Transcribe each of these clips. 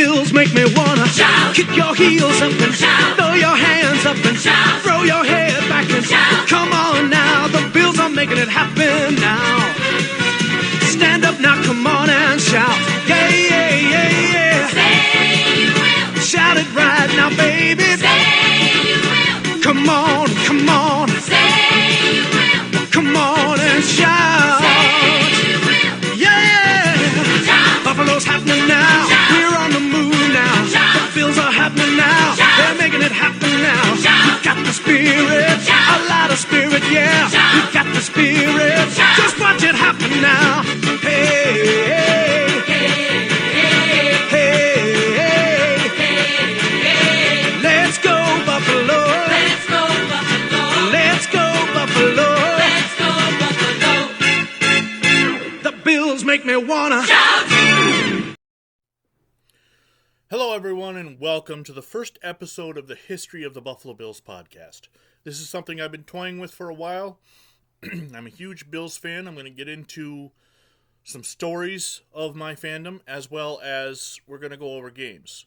Bills make me wanna shout. Kick your heels up and shout. Throw your hands up and shout. Throw your head back and shout. Come on now, the Bills are making it happen now. Stand up now, come on and shout. Yeah, yeah, yeah, yeah. Say you will. Shout it right now, baby. Say you will. Come on, come on. Say you will. Come on and shout. Say you will. Yeah. Shout. Buffalo's happening now. Shout. We're on the move now. Shout. The Bills are happening now. Shout. They're making it happen now. Shout. We got the spirit. Shout. A lot of spirit, yeah. Shout. We got the spirit. Shout. Just watch it happen now. Hey, hey, hey, hey, hey. Let's go, Buffalo. Let's go, Buffalo. Let's go, Buffalo. Let's go, Buffalo. The Bills make me wanna Shout. Hello, everyone, and welcome to the first episode of the History of the Buffalo Bills podcast. This is something I've been toying with for a while. I'm a huge Bills fan. I'm going to get into some stories of my fandom, as well as we're going to go over games.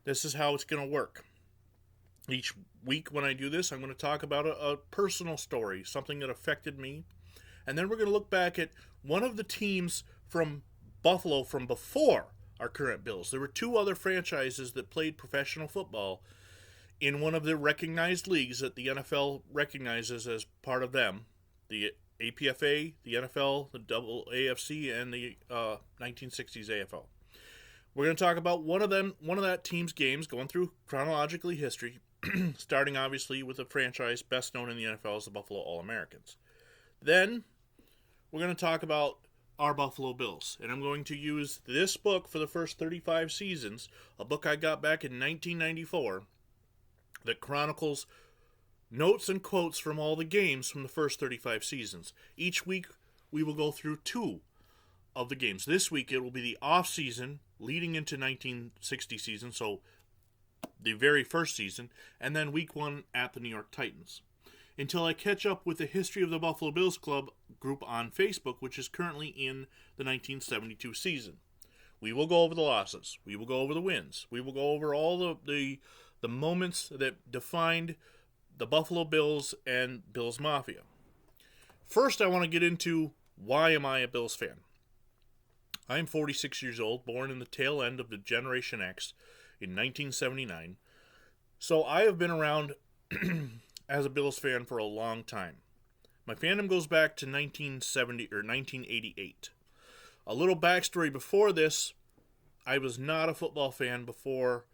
This is how it's going to work. Each week when I do this, I'm going to talk about a personal story, something that affected me, and then we're going to look back at one of the teams from Buffalo from before our current Bills. There were two other franchises that played professional football in one of the recognized leagues that the NFL recognizes as part of them. The APFA, the NFL, the double AFC, and the 1960s AFL. We're going to talk about one of that team's games, going through chronologically history, starting obviously with the franchise best known in the NFL as the Buffalo All-Americans. Then we're going to talk about our Buffalo Bills, and I'm going to use this book for the first 35 seasons, a book I got back in 1994 that chronicles notes and quotes from all the games from the first 35 seasons. Each week we will go through two of the games. This week it will be the off season leading into 1960 season, so the very first season, and then week one at the New York Titans. Until I catch up with the History of the Buffalo Bills Club group on Facebook, which is currently in the 1972 season. We will go over the losses. We will go over the wins. We will go over all the moments that defined the Buffalo Bills and Bills Mafia. First, I want to get into why am I a Bills fan. I am 46 years old, born in the tail end of the Generation X in 1979. So I have been around as a Bills fan for a long time. My fandom goes back to 1970 or 1988. A little backstory before this, I was not a football fan before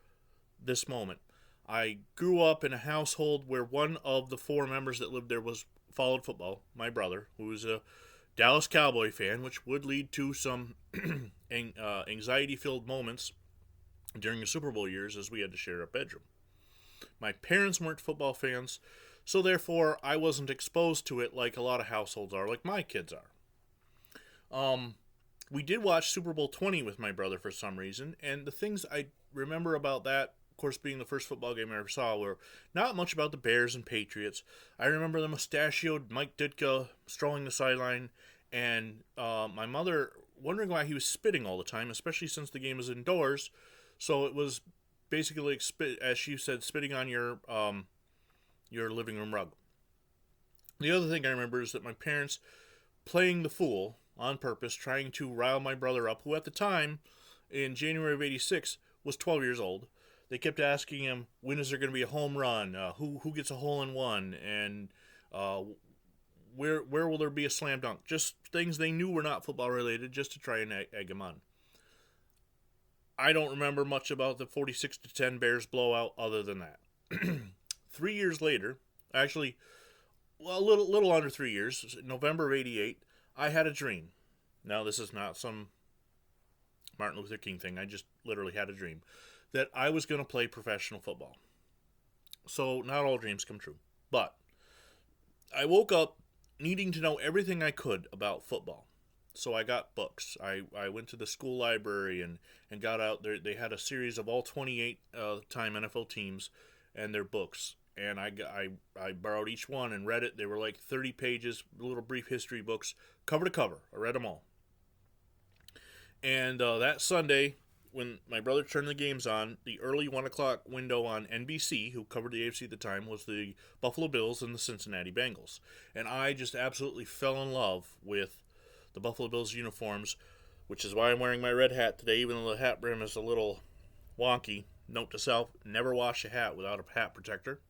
this moment. I grew up in a household where one of the four members that lived there followed football, my brother, who was a Dallas Cowboy fan, which would lead to some anxiety-filled moments during the Super Bowl years as we had to share a bedroom. My parents weren't football fans, so therefore I wasn't exposed to it like a lot of households are, like my kids are. We did watch Super Bowl 20 with my brother for some reason, and the things I remember about that, of course, being the first football game I ever saw, were not much about the Bears and Patriots. I remember the mustachioed Mike Ditka strolling the sideline, and my mother wondering why he was spitting all the time, especially since the game was indoors. So it was basically, as she said, spitting on your living room rug. The other thing I remember is that my parents playing the fool on purpose, trying to rile my brother up, who at the time, in January of '86, was 12 years old. They kept asking him, when is there going to be a home run? Who gets a hole-in-one? And where will there be a slam dunk? Just things they knew were not football-related, just to try and egg him on. I don't remember much about the 46-10 Bears blowout other than that. 3 years later, actually, well, a little under 3 years, November of '88, I had a dream. Now, this is not some Martin Luther King thing. I just literally had a dream that I was going to play professional football. So, not all dreams come true. But I woke up needing to know everything I could about football. So I got books. I went to the school library and got out there. They had a series of all 28 time NFL teams and their books. And I borrowed each one and read it. They were like 30 pages, little brief history books, cover to cover. I read them all. And that Sunday when my brother turned the games on, the early 1 o'clock window on NBC, who covered the AFC at the time, was the Buffalo Bills and the Cincinnati Bengals. And I just absolutely fell in love with the Buffalo Bills uniforms, which is why I'm wearing my red hat today, even though the hat brim is a little wonky. Note to self, never wash a hat without a hat protector.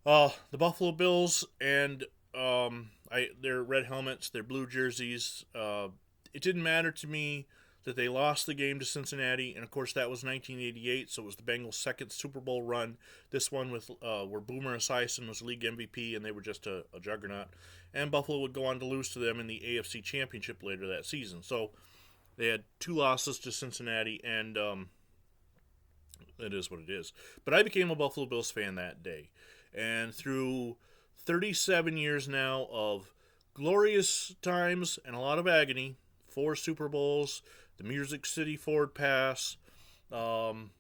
The Buffalo Bills and their red helmets, their blue jerseys, it didn't matter to me that they lost the game to Cincinnati, and of course that was 1988, so it was the Bengals' second Super Bowl run. This one with where Boomer Esiason was league MVP, and they were just a juggernaut. And Buffalo would go on to lose to them in the AFC Championship later that season. So they had 2 losses to Cincinnati, and it is what it is. But I became a Buffalo Bills fan that day. And through 37 years now of glorious times and a lot of agony, 4 Super Bowls, the Music City Ford Pass, 13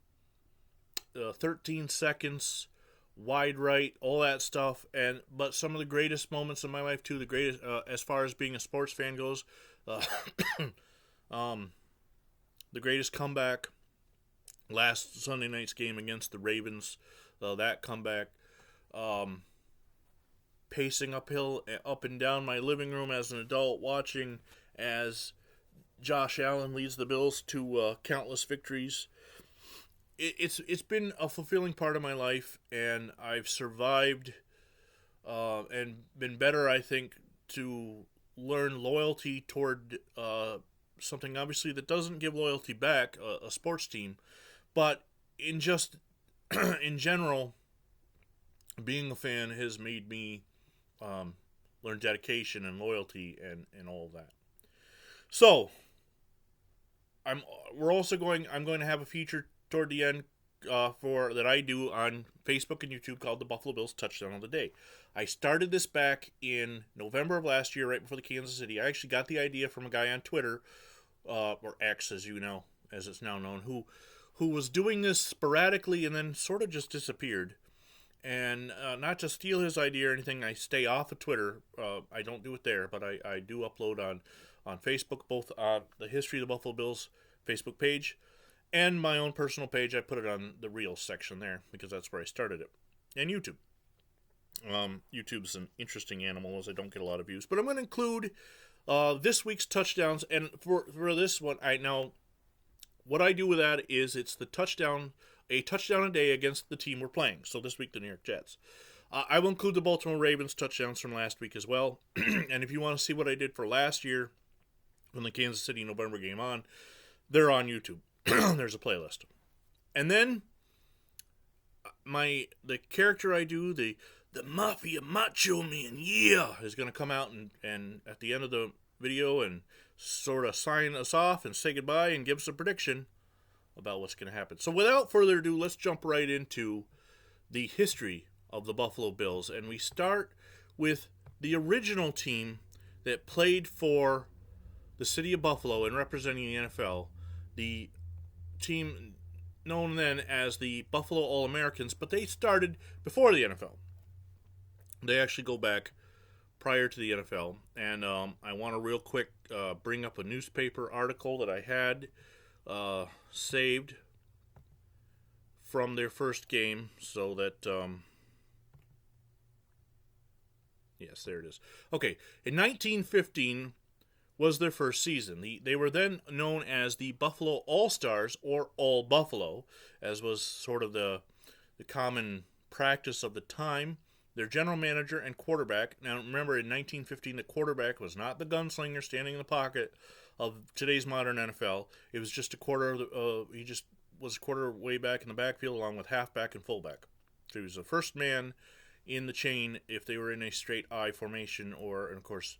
seconds, wide right, all that stuff, but some of the greatest moments in my life too. The greatest, as far as being a sports fan goes, the greatest comeback, last Sunday night's game against the Ravens, that comeback, pacing uphill, up and down my living room as an adult, watching as Josh Allen leads the Bills to countless victories. It's been a fulfilling part of my life, and I've survived and been better, I think, to learn loyalty toward something obviously that doesn't give loyalty back, a sports team, but in general, being a fan has made me learn dedication and loyalty and all of that. So I'm going to have a feature toward the end that I do on Facebook and YouTube called the Buffalo Bills Touchdown of the Day. I started this back in November of last year, right before the Kansas City. I actually got the idea from a guy on Twitter, or X, as you know, as it's now known, who was doing this sporadically and then sort of just disappeared. And not to steal his idea or anything, I stay off of Twitter. I don't do it there, but I do upload on Facebook, both on the History of the Buffalo Bills Facebook page and my own personal page. I put it on the Reels section there because that's where I started it. And YouTube. YouTube's an interesting animal as I don't get a lot of views. But I'm going to include this week's touchdowns. And for this one, what I do with that is it's a touchdown a day against the team we're playing. So this week, the New York Jets. I will include the Baltimore Ravens touchdowns from last week as well. And if you want to see what I did for last year when the Kansas City November game on, they're on YouTube. There's a playlist. And then the character I do, the Mafia Macho Man, is going to come out and at the end of the video and sort of sign us off and say goodbye and give us a prediction about what's going to happen. So without further ado, let's jump right into the history of the Buffalo Bills. And we start with the original team that played for the city of Buffalo and representing the NFL, the team known then as the Buffalo All-Americans, but they started before the NFL. They actually go back prior to the NFL, and I want to real quick bring up a newspaper article that I had saved from their first game, so that yes, there it is. Okay, in 1915 was their first season. They were then known as the Buffalo All-Stars, or All Buffalo, as was sort of the common practice of the time. Their general manager and quarterback. Now remember, in 1915, the quarterback was not the gunslinger standing in the pocket of today's modern NFL. It was just he just was a quarter way back in the backfield along with halfback and fullback. So he was the first man in the chain if they were in a straight I formation, or, and of course,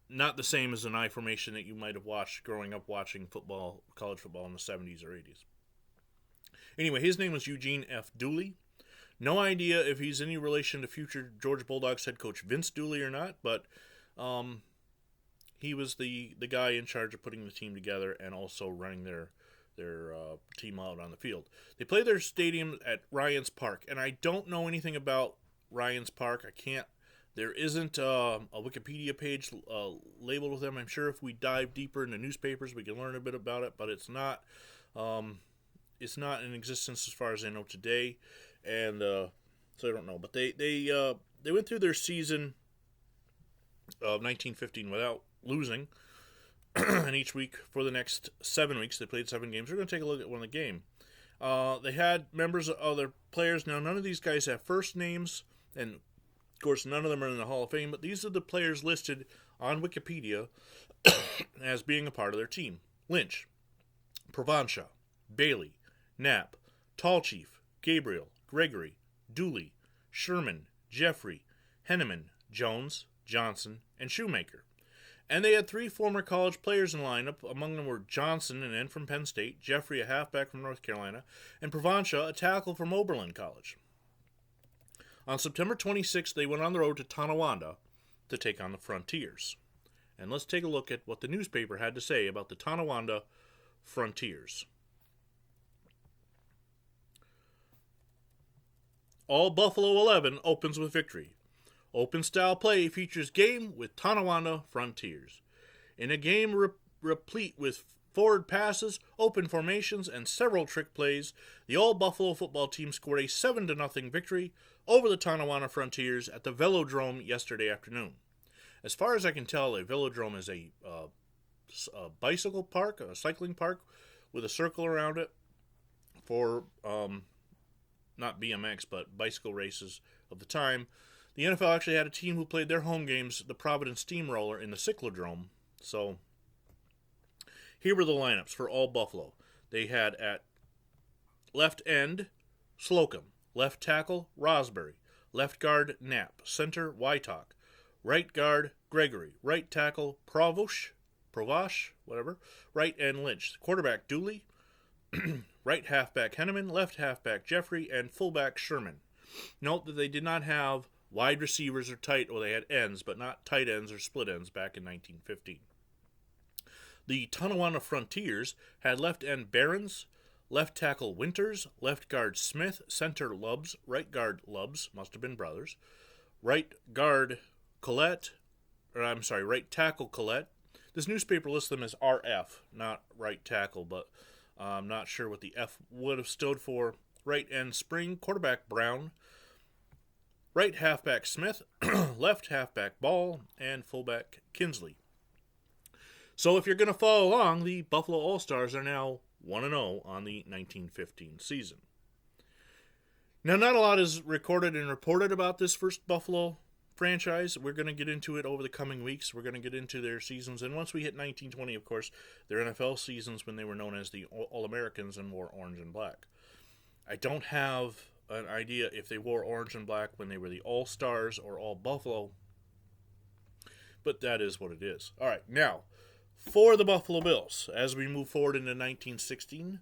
not the same as an I formation that you might have watched growing up watching football, college football in the 70s or 80s. Anyway, his name was Eugene F. Dooley. No idea if he's any relation to future Georgia Bulldogs head coach Vince Dooley or not, but he was the guy in charge of putting the team together and also running their team out on the field. They play their stadium at Ryans Park, and I don't know anything about Ryans Park. I can't There isn't a Wikipedia page labeled with them. I'm sure if we dive deeper into newspapers, we can learn a bit about it, but it's not in existence as far as I know today, and so I don't know. But they went through their season of 1915 without losing, and each week for the next 7 weeks they played 7 games. We're going to take a look at one of the game. They had members of their players. Now, none of these guys have first names, and of course, none of them are in the Hall of Fame, but these are the players listed on Wikipedia as being a part of their team. Lynch, Provenza, Bailey, Knapp, Tall Chief, Gabriel, Gregory, Dooley, Sherman, Jeffrey, Henneman, Jones, Johnson, and Shoemaker. And they had 3 former college players in the lineup. Among them were Johnson, an end from Penn State, Jeffrey, a halfback from North Carolina, and Provenza, a tackle from Oberlin College. On September 26th, they went on the road to Tonawanda to take on the Frontiers. And let's take a look at what the newspaper had to say about the Tonawanda Frontiers. All Buffalo 11 opens with victory. Open-style play features game with Tonawanda Frontiers. In a game replete with forward passes, open formations, and several trick plays, the All-Buffalo football team scored a 7-0 victory over the Tonawanda Frontiers at the Velodrome yesterday afternoon. As far as I can tell, a velodrome is a bicycle park, a cycling park, with a circle around it for, not BMX, but bicycle races of the time. The NFL actually had a team who played their home games, the Providence Steamroller, in the Cyclodrome. So, here were the lineups for all Buffalo. They had at left end, Slocum. Left tackle, Rosbury. Left guard, Knapp. Center, Wytock. Right guard, Gregory. Right tackle, Provosh, whatever. Right end, Lynch. Quarterback, Dooley. Right halfback, Henneman. Left halfback, Jeffrey. And fullback, Sherman. Note that they did not have wide receivers or tight, or they had ends, but not tight ends or split ends back in 1915. The Tonawanda Frontiers had left end Barons, left tackle Winters, left guard Smith, center Lubbs, right guard Lubbs, must have been brothers, right tackle Collette. This newspaper lists them as RF, not right tackle, but I'm not sure what the F would have stood for. Right end Spring, quarterback Brown, right halfback Smith, left halfback Ball, and fullback Kinsley. So if you're going to follow along, the Buffalo All-Stars are now 1-0 on the 1915 season. Now, not a lot is recorded and reported about this first Buffalo franchise. We're going to get into it over the coming weeks. We're going to get into their seasons. And once we hit 1920, of course, their NFL seasons when they were known as the All-Americans and wore orange and black. I don't have an idea if they wore orange and black when they were the All-Stars or All-Buffalo, but that is what it is. All right, now, for the Buffalo Bills, as we move forward into 1916,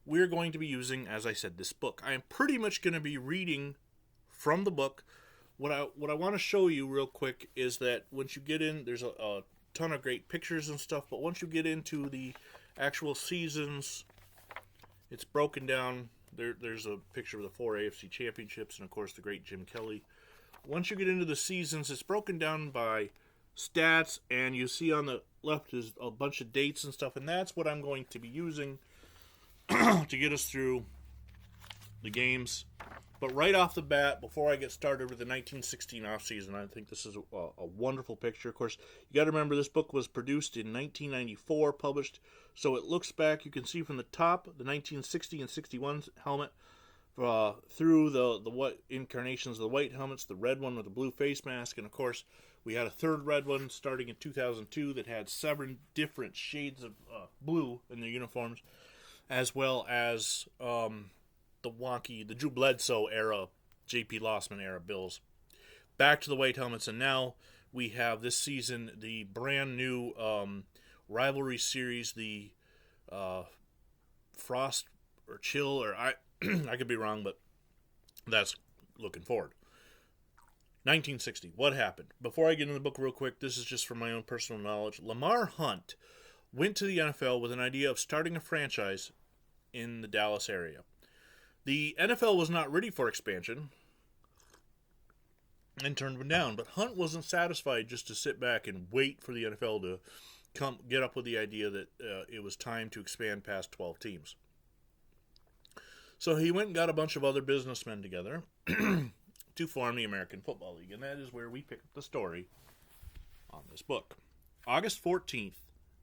we're going to be using, as I said, this book. I am pretty much going to be reading from the book. What I want to show you real quick is that once you get in, there's a ton of great pictures and stuff, but once you get into the actual seasons, it's broken down. There's a picture of the 4 AFC championships and, of course, the great Jim Kelly. Once you get into the seasons, it's broken down by stats, and you see on the left is a bunch of dates and stuff, and that's what I'm going to be using to get us through the games. But right off the bat, before I get started with the 1916 offseason, I think this is a wonderful picture. Of course, you got to remember this book was produced in 1994, published, so it looks back. You can see from the top the 1960 and 61 helmet through the white incarnations of the white helmets, the red one with the blue face mask, and of course we had a third red one starting in 2002 that had 7 different shades of blue in their uniforms, as well as the Drew Bledsoe era, J.P. Lossman era Bills. Back to the white helmets, and now we have this season the brand new rivalry series, the Frost or Chill, or I could be wrong, but that's looking forward. 1960, what happened? Before I get into the book real quick, this is just from my own personal knowledge. Lamar Hunt went to the NFL with an idea of starting a franchise in the Dallas area. The NFL was not ready for expansion, and turned him down. But Hunt wasn't satisfied just to sit back and wait for the NFL to get up with the idea that it was time to expand past 12 teams. So he went and got a bunch of other businessmen together to form the American Football League, and that is where we pick up the story on this book. August 14th,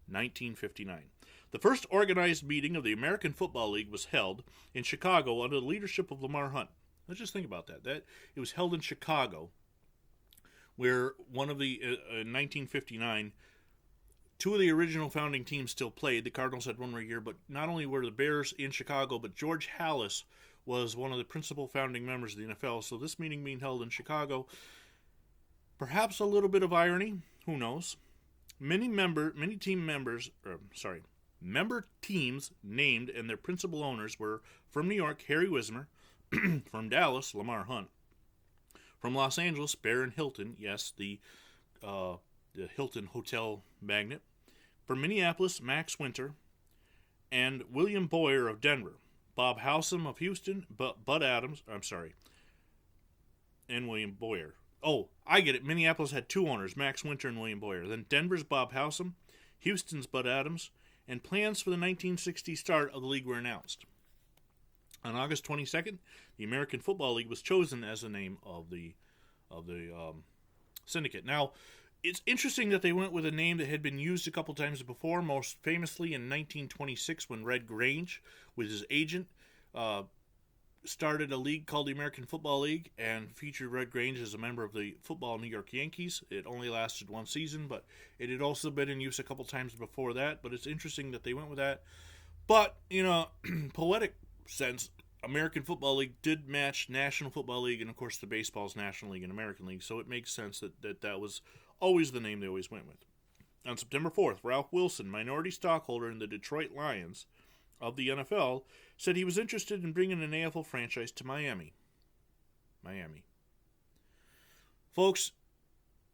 1959. The first organized meeting of the American Football League was held in Chicago under the leadership of Lamar Hunt. Let's just think about that. It was held in Chicago, where one of the, in 1959, two of the original founding teams still played. The Cardinals had one more year, but not only were the Bears in Chicago, but George Halas was one of the principal founding members of the NFL. So this meeting being held in Chicago, perhaps a little bit of irony, who knows? Member teams named and their principal owners were from New York, Harry Wismer, from Dallas, Lamar Hunt, from Los Angeles, Barron Hilton, yes, the Hilton Hotel magnate, from Minneapolis, Max Winter, and William Boyer of Denver, Bob Howsam of Houston, Bud Adams, and William Boyer. Oh, I get it. Minneapolis had two owners, Max Winter and William Boyer. Then Denver's Bob Howsam, Houston's Bud Adams, and plans for the 1960 start of the league were announced. On August 22nd, the American Football League was chosen as the name of the syndicate. Now, it's interesting that they went with a name that had been used a couple times before, most famously in 1926 when Red Grange, with his agent, started a league called the American Football League and featured Red Grange as a member of the football New York Yankees. It only lasted one season, but it had also been in use a couple times before that. But it's interesting that they went with that. But, poetic sense, American Football League did match National Football League and, of course, the baseball's National League and American League. So it makes sense that was always the name they always went with. On September 4th, Ralph Wilson, minority stockholder in the Detroit Lions of the NFL, said he was interested in bringing an AFL franchise to Miami. Folks,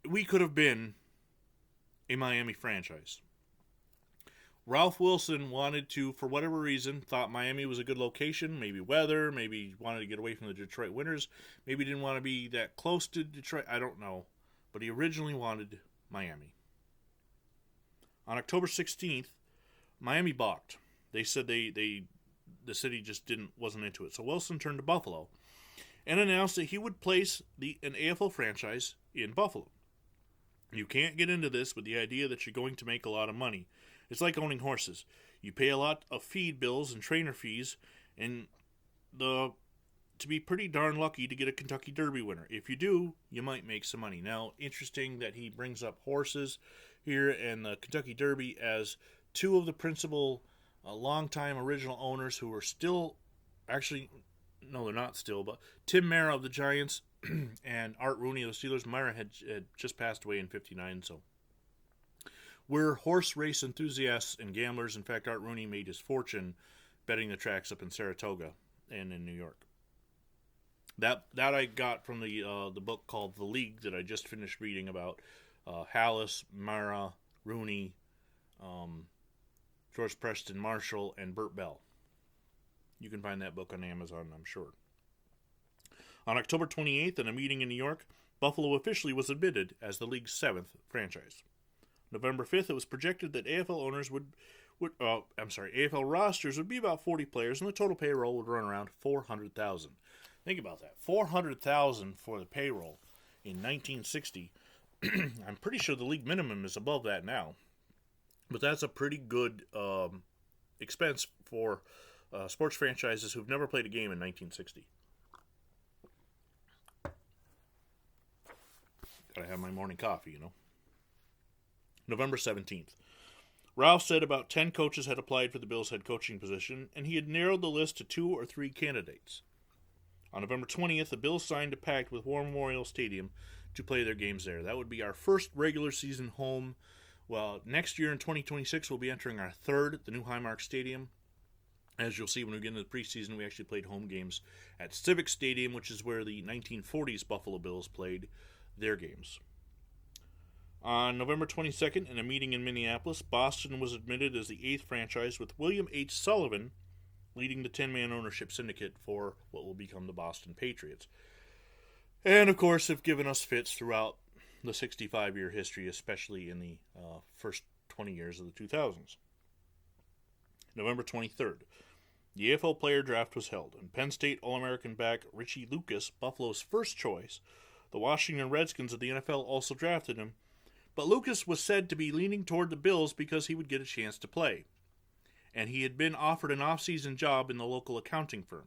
we could have been a Miami franchise. Ralph Wilson wanted to, for whatever reason, thought Miami was a good location, maybe weather, maybe wanted to get away from the Detroit winters, maybe didn't want to be that close to Detroit, I don't know. But he originally wanted Miami. On October 16th, Miami balked. They said the city just wasn't into it. So Wilson turned to Buffalo and announced that he would place an AFL franchise in Buffalo. You can't get into this with the idea that you're going to make a lot of money. It's like owning horses. You pay a lot of feed bills and trainer fees, and to be pretty darn lucky to get a Kentucky Derby winner. If you do, you might make some money. Now, interesting that he brings up horses here and the Kentucky Derby as two of the principal longtime original owners who are still, actually, no, they're not still, but Tim Mara of the Giants and Art Rooney of the Steelers. Mara had just passed away in 59, so we're horse race enthusiasts and gamblers. In fact, Art Rooney made his fortune betting the tracks up in Saratoga and in New York. That I got from the book called The League that I just finished reading about Halas, Mara, Rooney, George Preston Marshall, and Burt Bell. You can find that book on Amazon, I'm sure. On October 28th, in a meeting in New York, Buffalo officially was admitted as the league's 7th franchise. November 5th, it was projected that AFL owners AFL rosters would be about 40 players, and the total payroll would run around $400,000. Think about that, $400,000 for the payroll in 1960. I'm pretty sure the league minimum is above that now, but that's a pretty good expense for sports franchises who've never played a game in 1960. Gotta have my morning coffee, November 17th. Ralph said about 10 coaches had applied for the Bills' head coaching position, and he had narrowed the list to 2 or 3 candidates. On November 20th, the Bills signed a pact with War Memorial Stadium to play their games there. That would be our first regular season home. Well, next year in 2026, we'll be entering our third at the new Highmark Stadium. As you'll see when we get into the preseason, we actually played home games at Civic Stadium, which is where the 1940s Buffalo Bills played their games. On November 22nd, in a meeting in Minneapolis, Boston was admitted as the 8th franchise, with William H. Sullivan leading the 10-man ownership syndicate for what will become the Boston Patriots. And, of course, have given us fits throughout the 65-year history, especially in the first 20 years of the 2000s. November 23rd, the AFL player draft was held, and Penn State All-American back Richie Lucas, Buffalo's first choice, the Washington Redskins of the NFL also drafted him, but Lucas was said to be leaning toward the Bills because he would get a chance to play, and he had been offered an off-season job in the local accounting firm.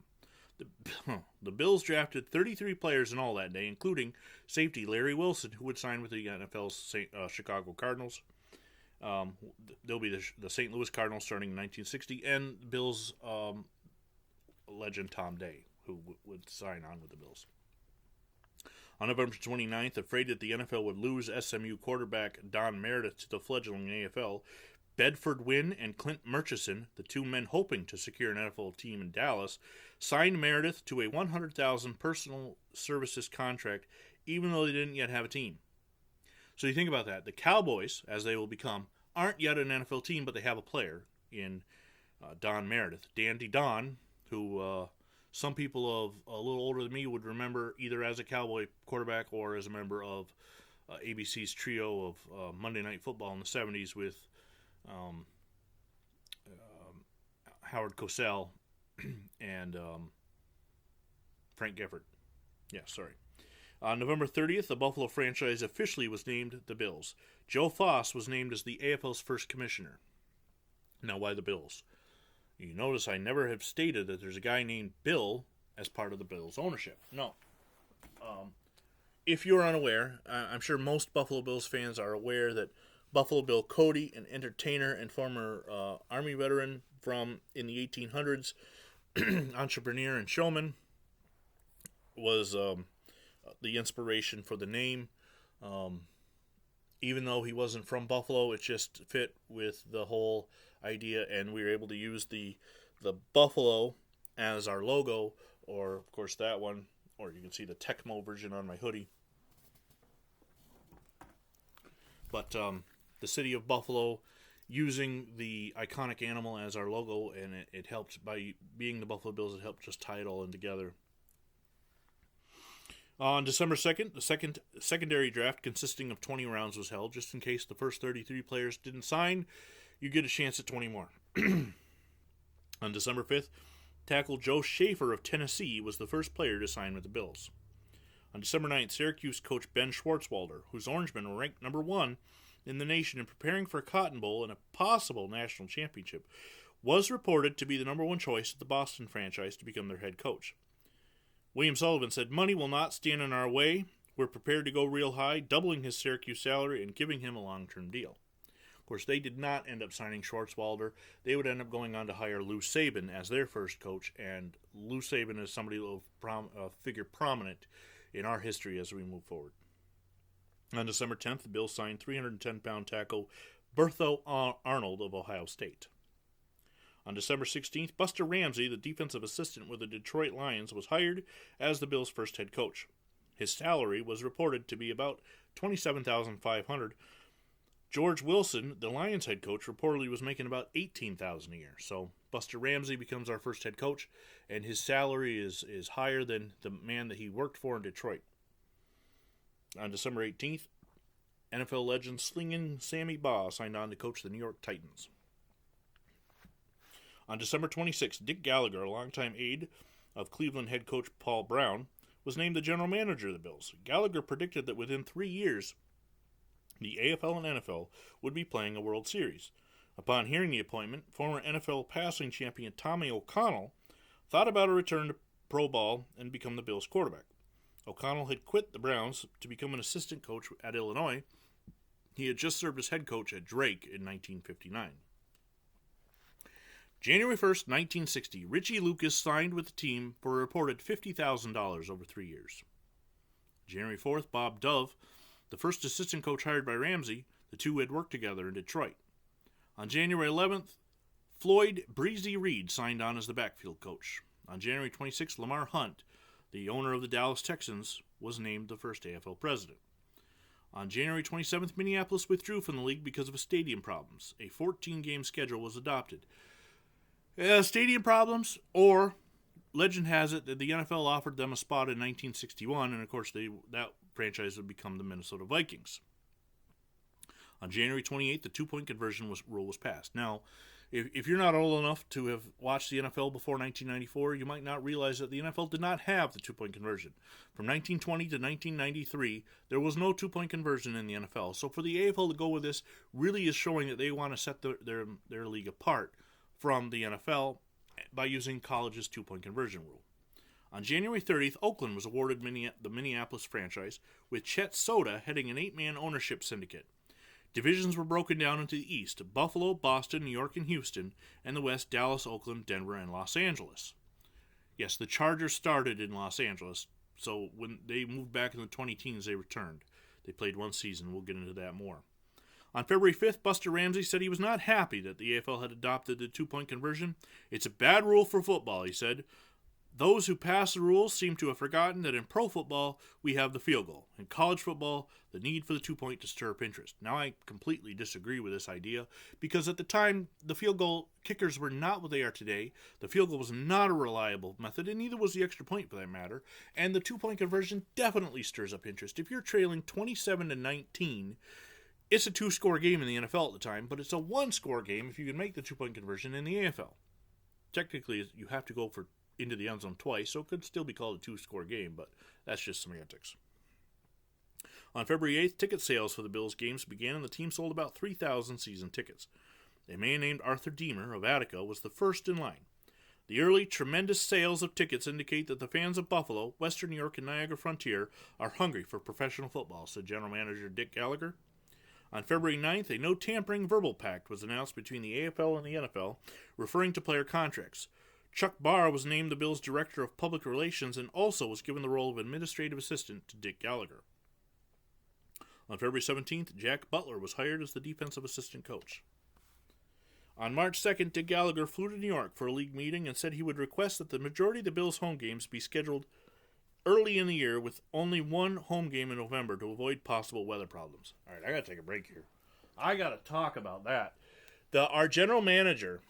The Bills drafted 33 players in all that day, including safety Larry Wilson, who would sign with the NFL's Chicago Cardinals. They'll be the St. Louis Cardinals starting in 1960, and Bills legend Tom Day, who would sign on with the Bills. On November 29th, afraid that the NFL would lose SMU quarterback Don Meredith to the fledgling AFL, Bedford Wynn and Clint Murchison, the two men hoping to secure an NFL team in Dallas, signed Meredith to a $100,000 personal services contract, even though they didn't yet have a team. So you think about that. The Cowboys, as they will become, aren't yet an NFL team, but they have a player in Don Meredith. Dandy Don, who some people of a little older than me would remember either as a Cowboy quarterback or as a member of ABC's trio of Monday Night Football in the 70s with Howard Cosell and Frank Gifford. Yeah, sorry. On November 30th, the Buffalo franchise officially was named the Bills. Joe Foss was named as the AFL's first commissioner. Now, why the Bills? You notice I never have stated that there's a guy named Bill as part of the Bills' ownership. No. If you're unaware, I'm sure most Buffalo Bills fans are aware that Buffalo Bill Cody, an entertainer and former Army veteran from in the 1800s, entrepreneur and showman, was the inspiration for the name. Even though he wasn't from Buffalo, it just fit with the whole idea, and we were able to use the buffalo as our logo, or of course that one, or you can see the Tecmo version on my hoodie. But the city of Buffalo using the iconic animal as our logo, and it helped by being the Buffalo Bills, it helped just tie it all in together. On December 2nd, the secondary draft consisting of 20 rounds was held, just in case the first 33 players didn't sign. You get a chance at 20 more. On December 5th, tackle Joe Schaefer of Tennessee was the first player to sign with the Bills. On December 9th, Syracuse coach Ben Schwartzwalder, whose Orangemen were ranked number 1 in the nation and preparing for a Cotton Bowl and a possible national championship, was reported to be the number 1 choice at the Boston franchise to become their head coach. William Sullivan said, "Money will not stand in our way. We're prepared to go real high, doubling his Syracuse salary and giving him a long-term deal." Of course, they did not end up signing Schwartzwalder. They would end up going on to hire Lou Saban as their first coach, and Lou Saban is somebody who will figure prominent in our history as we move forward. On December 10th, the Bills signed 310-pound tackle Bertho Arnold of Ohio State. On December 16th, Buster Ramsey, the defensive assistant with the Detroit Lions, was hired as the Bills' first head coach. His salary was reported to be about $27,500. George Wilson, the Lions head coach, reportedly was making about $18,000 a year. So Buster Ramsey becomes our first head coach, and his salary is higher than the man that he worked for in Detroit. On December 18th, NFL legend Slingin' Sammy Baugh signed on to coach the New York Titans. On December 26th, Dick Gallagher, a longtime aide of Cleveland head coach Paul Brown, was named the general manager of the Bills. Gallagher predicted that within 3 years, the AFL and NFL would be playing a World Series. Upon hearing the appointment, former NFL passing champion Tommy O'Connell thought about a return to pro ball and become the Bills quarterback. O'Connell had quit the Browns to become an assistant coach at Illinois. He had just served as head coach at Drake in 1959. January 1st, 1960, Richie Lucas signed with the team for a reported $50,000 over 3 years. January 4th, Bob Dove, the first assistant coach hired by Ramsey, the two had worked together in Detroit. On January 11th, Floyd Breezy Reed signed on as the backfield coach. On January 26th, Lamar Hunt, the owner of the Dallas Texans, was named the first AFL president. On January 27th, Minneapolis withdrew from the league because of stadium problems. A 14-game schedule was adopted. Stadium problems or legend has it that the NFL offered them a spot in 1961, and of course that franchise would become the Minnesota Vikings. On January 28th, the two-point conversion rule was passed. Now, if you're not old enough to have watched the NFL before 1994, you might not realize that the NFL did not have the two-point conversion. From 1920 to 1993, there was no two-point conversion in the NFL. So for the AFL to go with this really is showing that they want to set their league apart from the NFL by using college's two-point conversion rule. On January 30th, Oakland was awarded the Minneapolis franchise, with Chet Soda heading an 8-man ownership syndicate. Divisions were broken down into the East: Buffalo, Boston, New York, and Houston, and the West: Dallas, Oakland, Denver, and Los Angeles. Yes, the Chargers started in Los Angeles, so when they moved back in the 20-teens, they returned. They played one season. We'll get into that more. On February 5th, Buster Ramsey said he was not happy that the AFL had adopted the two-point conversion. "It's a bad rule for football," he said. "Those who pass the rules seem to have forgotten that in pro football, we have the field goal. In college football, the need for the two-point to stir up interest." Now, I completely disagree with this idea, because at the time, the field goal kickers were not what they are today. The field goal was not a reliable method, and neither was the extra point, for that matter. And the two-point conversion definitely stirs up interest. If you're trailing 27-19, it's a two-score game in the NFL at the time, but it's a one-score game if you can make the two-point conversion in the AFL. Technically, you have to go into the end zone twice, so it could still be called a two-score game, but that's just semantics. On February 8th, ticket sales for the Bills games began, and the team sold about 3,000 season tickets. A man named Arthur Deemer of Attica was the first in line. "The early, tremendous sales of tickets indicate that the fans of Buffalo, Western New York, and Niagara Frontier are hungry for professional football," said General Manager Dick Gallagher. On February 9th, a no-tampering verbal pact was announced between the AFL and the NFL, referring to player contracts. Chuck Barr was named the Bills' Director of Public Relations and also was given the role of administrative assistant to Dick Gallagher. On February 17th, Jack Butler was hired as the defensive assistant coach. On March 2nd, Dick Gallagher flew to New York for a league meeting and said he would request that the majority of the Bills' home games be scheduled early in the year, with only one home game in November to avoid possible weather problems. All right, I got to take a break here. I got to talk about that. Our general manager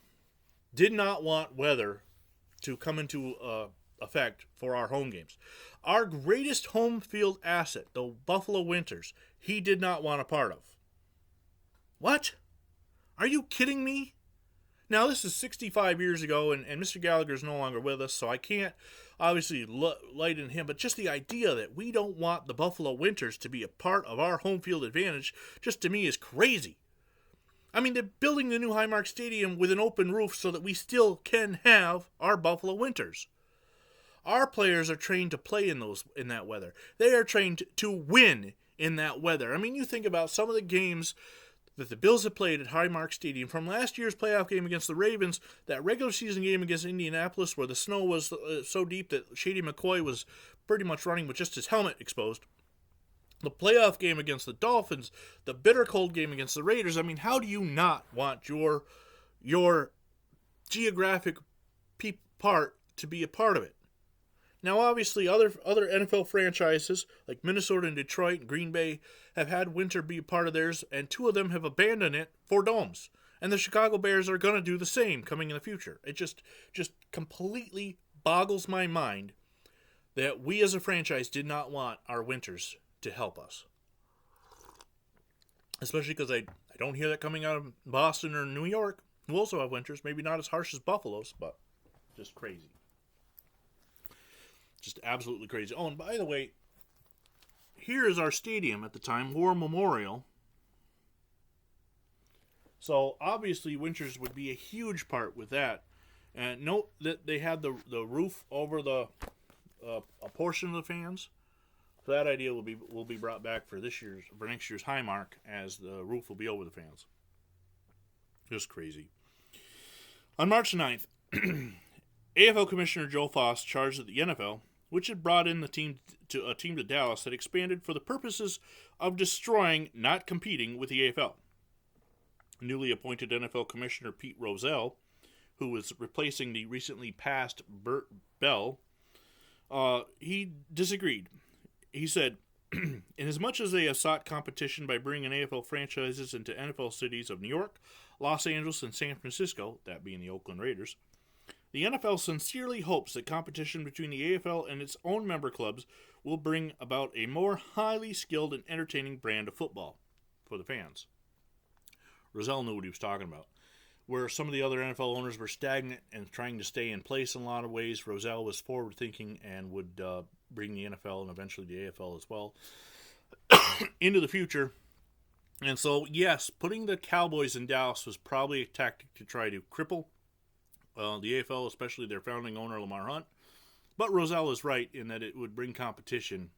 did not want weather to come into effect for our home games. Our greatest home field asset, the Buffalo Winters, he did not want a part of. What? Are you kidding me? Now, this is 65 years ago, and Mr. Gallagher is no longer with us, so I can't obviously lighten him, but just the idea that we don't want the Buffalo Winters to be a part of our home field advantage, just to me, is crazy. I mean, they're building the new Highmark Stadium with an open roof so that we still can have our Buffalo Winters. Our players are trained to play in that weather. They are trained to win in that weather. I mean, you think about some of the games that the Bills have played at Highmark Stadium, from last year's playoff game against the Ravens, that regular season game against Indianapolis where the snow was so deep that Shady McCoy was pretty much running with just his helmet exposed. The playoff game against the Dolphins, the bitter cold game against the Raiders. I mean, how do you not want your geographic part to be a part of it? Now, obviously, other NFL franchises like Minnesota and Detroit and Green Bay have had winter be a part of theirs, and two of them have abandoned it for domes. And the Chicago Bears are going to do the same coming in the future. It just completely boggles my mind that we as a franchise did not want our winters to help us. Especially because I don't hear that coming out of Boston or New York, who also have winters. Maybe not as harsh as Buffalo's, but just crazy. Just absolutely crazy. Oh, and by the way, here is our stadium at the time, War Memorial. So, obviously, winters would be a huge part with that. And note that they had the roof over a portion of the fans. So that idea will be brought back for next year's Highmark, as the roof will be over the fans. Just crazy. On March 9th, AFL Commissioner Joe Foss charged that the NFL, which had brought in a team to Dallas, had expanded for the purposes of destroying, not competing with the AFL. Newly appointed NFL Commissioner Pete Rozelle, who was replacing the recently passed Bert Bell, he disagreed. He said, "Inasmuch as they have sought competition by bringing AFL franchises into NFL cities of New York, Los Angeles, and San Francisco," that being the Oakland Raiders, The NFL sincerely hopes that competition between the AFL and its own member clubs will bring about a more highly skilled and entertaining brand of football for the fans. Rozelle knew what he was talking about. Where some of the other NFL owners were stagnant and trying to stay in place in a lot of ways, Rozelle was forward-thinking and would bring the NFL and eventually the AFL as well into the future. And so, yes, putting the Cowboys in Dallas was probably a tactic to try to cripple the AFL, especially their founding owner, Lamar Hunt. But Rozelle is right in that it would bring competition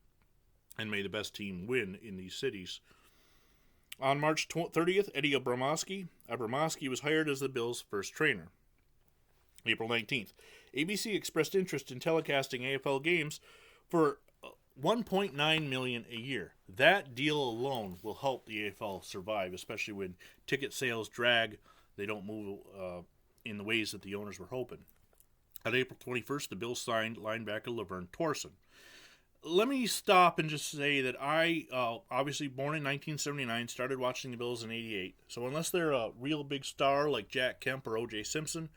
and may the best team win in these cities. On March 30th, Eddie Abramowski was hired as the Bills' first trainer. April 19th, ABC expressed interest in telecasting AFL games for $1.9 million a year. That deal alone will help the AFL survive, especially when ticket sales drag. They don't move in the ways that the owners were hoping. On April 21st, the Bills signed linebacker Laverne Torson. Let me stop and just say that I, obviously born in 1979, started watching the Bills in 88. So unless they're a real big star like Jack Kemp or O.J. Simpson,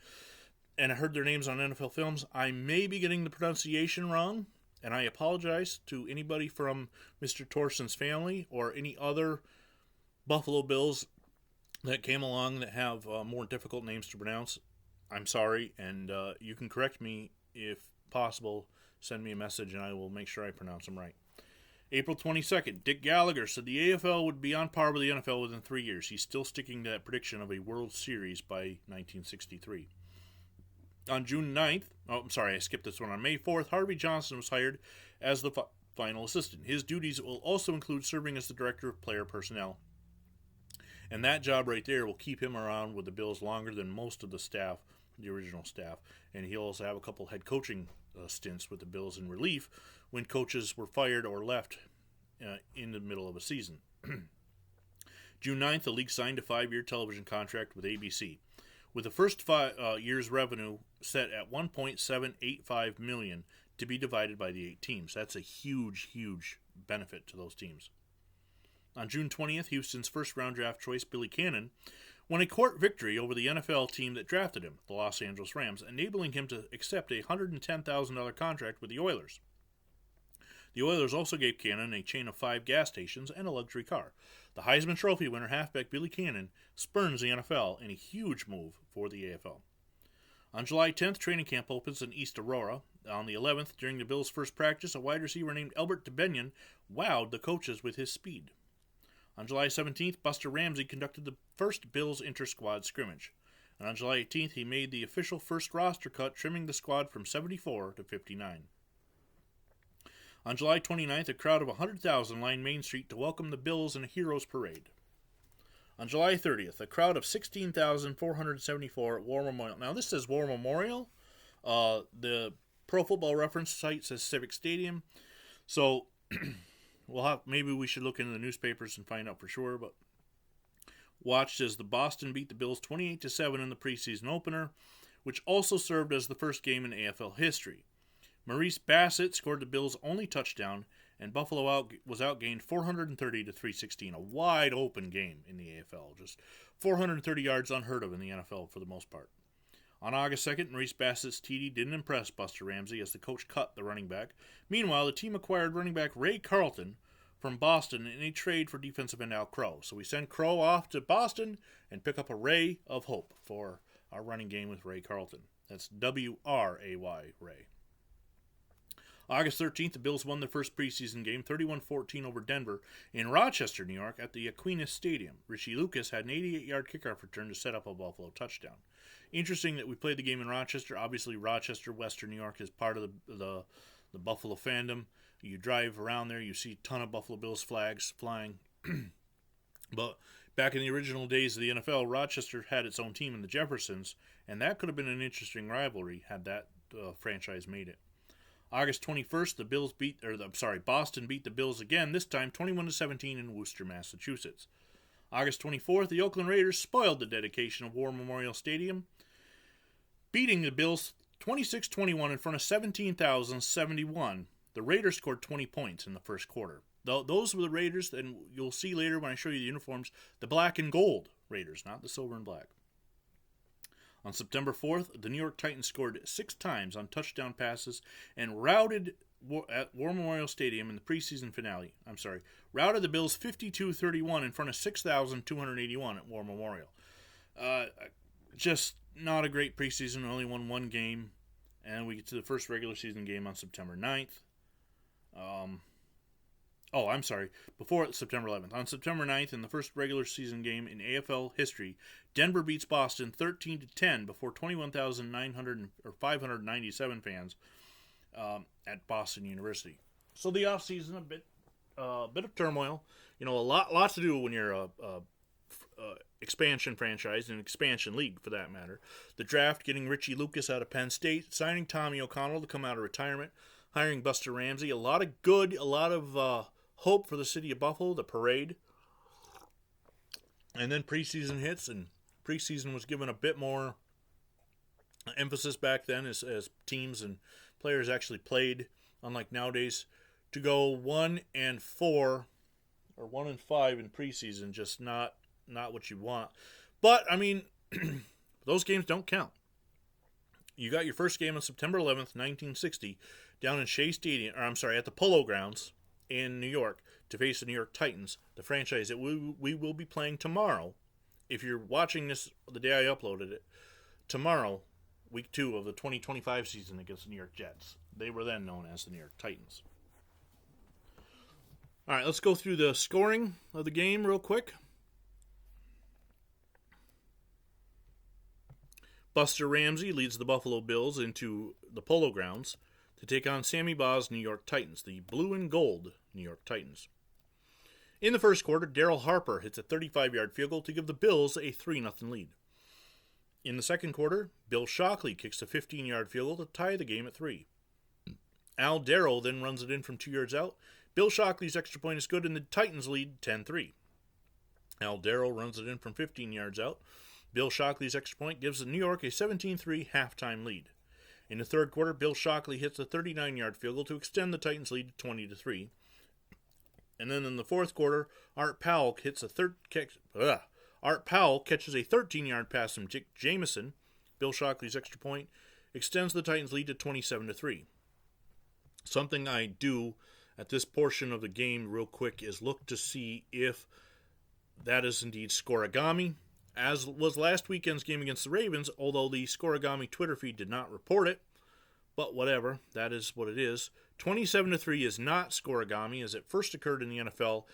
and I heard their names on NFL films, I may be getting the pronunciation wrong, and I apologize to anybody from Mr. Torson's family or any other Buffalo Bills that came along that have more difficult names to pronounce. I'm sorry, and you can correct me if possible. Send me a message and I will make sure I pronounce them right. April 22nd, Dick Gallagher said the AFL would be on par with the NFL within 3 years. He's still sticking to that prediction of a World Series by 1963. On June 9th, I skipped this one. On May 4th, Harvey Johnson was hired as the final assistant. His duties will also include serving as the director of player personnel. And that job right there will keep him around with the Bills longer than most of the staff, the original staff. And he'll also have a couple head coaching stints with the Bills in relief when coaches were fired or left in the middle of a season. June 9th, the league signed a 5-year television contract with ABC, with the first 5 years' revenue set at $1.785 million to be divided by the 8 teams. That's a huge, huge benefit to those teams. On June 20th, Houston's first-round draft choice, Billy Cannon, won a court victory over the NFL team that drafted him, the Los Angeles Rams, enabling him to accept a $110,000 contract with the Oilers. The Oilers also gave Cannon a chain of 5 gas stations and a luxury car. The Heisman Trophy winner halfback Billy Cannon spurns the NFL in a huge move for the AFL. On July 10th, training camp opens in East Aurora. On the 11th, during the Bills' first practice, a wide receiver named Albert DeBenion wowed the coaches with his speed. On July 17th, Buster Ramsey conducted the first Bills inter-squad scrimmage. And on July 18th, he made the official first roster cut, trimming the squad from 74 to 59. On July 29th, a crowd of 100,000 lined Main Street to welcome the Bills in a Heroes Parade. On July 30th, a crowd of 16,474 at War Memorial. Now, this says War Memorial. The Pro Football Reference site says Civic Stadium. So maybe we should look into the newspapers and find out for sure. But watched as the Boston beat the Bills 28-7 in the preseason opener, which also served as the first game in AFL history. Maurice Bassett scored the Bills' only touchdown, and Buffalo was outgained 430-316. A wide open game in the AFL. Just 430 yards unheard of in the NFL for the most part. On August 2nd, Maurice Bassett's TD didn't impress Buster Ramsey as the coach cut the running back. Meanwhile, the team acquired running back Ray Carlton from Boston in a trade for defensive end Al Crow. So we send Crow off to Boston and pick up a ray of hope for our running game with Ray Carlton. That's W-R-A-Y, Ray. August 13th, the Bills won their first preseason game, 31-14 over Denver, in Rochester, New York, at the Aquinas Stadium. Richie Lucas had an 88-yard kickoff return to set up a Buffalo touchdown. Interesting that we played the game in Rochester. Obviously, Rochester, Western New York, is part of the Buffalo fandom. You drive around there, you see a ton of Buffalo Bills flags flying. But back in the original days of the NFL, Rochester had its own team in the Jeffersons, and that could have been an interesting rivalry had that franchise made it. August 21st, Boston beat the Bills again, this time 21-17 in Worcester, Massachusetts. August 24th, the Oakland Raiders spoiled the dedication of War Memorial Stadium, beating the Bills 26-21 in front of 17,071. The Raiders scored 20 points in the first quarter. Those were the Raiders, and you'll see later when I show you the uniforms, the black and gold Raiders, not the silver and black. On September 4th, the New York Titans scored 6 times on touchdown passes and routed at War Memorial Stadium in the preseason finale. Routed the Bills 52-31 in front of 6,281 at War Memorial. Just not a great preseason. Only won one game, and we get to the first regular season game on September 9th. Before September 11th. On September 9th, in the first regular season game in AFL history, Denver beats Boston 13-10 before 597 fans at Boston University. So the offseason, a bit of turmoil. You know, lots to do when you're a expansion franchise, an expansion league for that matter. The draft, getting Richie Lucas out of Penn State, signing Tommy O'Connell to come out of retirement, hiring Buster Ramsey. A lot of hope for the city of Buffalo, the parade. And then preseason hits, and preseason was given a bit more emphasis back then as teams and players actually played, unlike nowadays. To go 1-4 or 1-5 in preseason, just not what you want. But, I mean, those games don't count. You got your first game on September 11th, 1960, down in Shea Stadium, at the Polo Grounds in New York to face the New York Titans, the franchise that we will be playing tomorrow. If you're watching this the day I uploaded it, tomorrow, week 2 of the 2025 season against the New York Jets. They were then known as the New York Titans. All right, let's go through the scoring of the game real quick. Buster Ramsey leads the Buffalo Bills into the Polo Grounds to take on Sammy Baugh's New York Titans, the blue and gold New York Titans. In the first quarter, Daryl Harper hits a 35-yard field goal to give the Bills a 3-0 lead. In the second quarter, Bill Shockley kicks a 15-yard field goal to tie the game at 3. Al Darrow then runs it in from 2 yards out. Bill Shockley's extra point is good, and the Titans lead 10-3. Al Darrow runs it in from 15 yards out. Bill Shockley's extra point gives New York a 17-3 halftime lead. In the third quarter, Bill Shockley hits a 39-yard field goal to extend the Titans' lead to 20-3. And then in the fourth quarter, Art Powell catches a 13-yard pass from Dick Jamieson. Bill Shockley's extra point extends the Titans' lead to 27-3. Something I do at this portion of the game real quick is look to see if that is indeed scoregami, as was last weekend's game against the Ravens, although the Scoregami Twitter feed did not report it. But whatever, that is what it is. 27-3 is not scoregami, as it first occurred in the NFL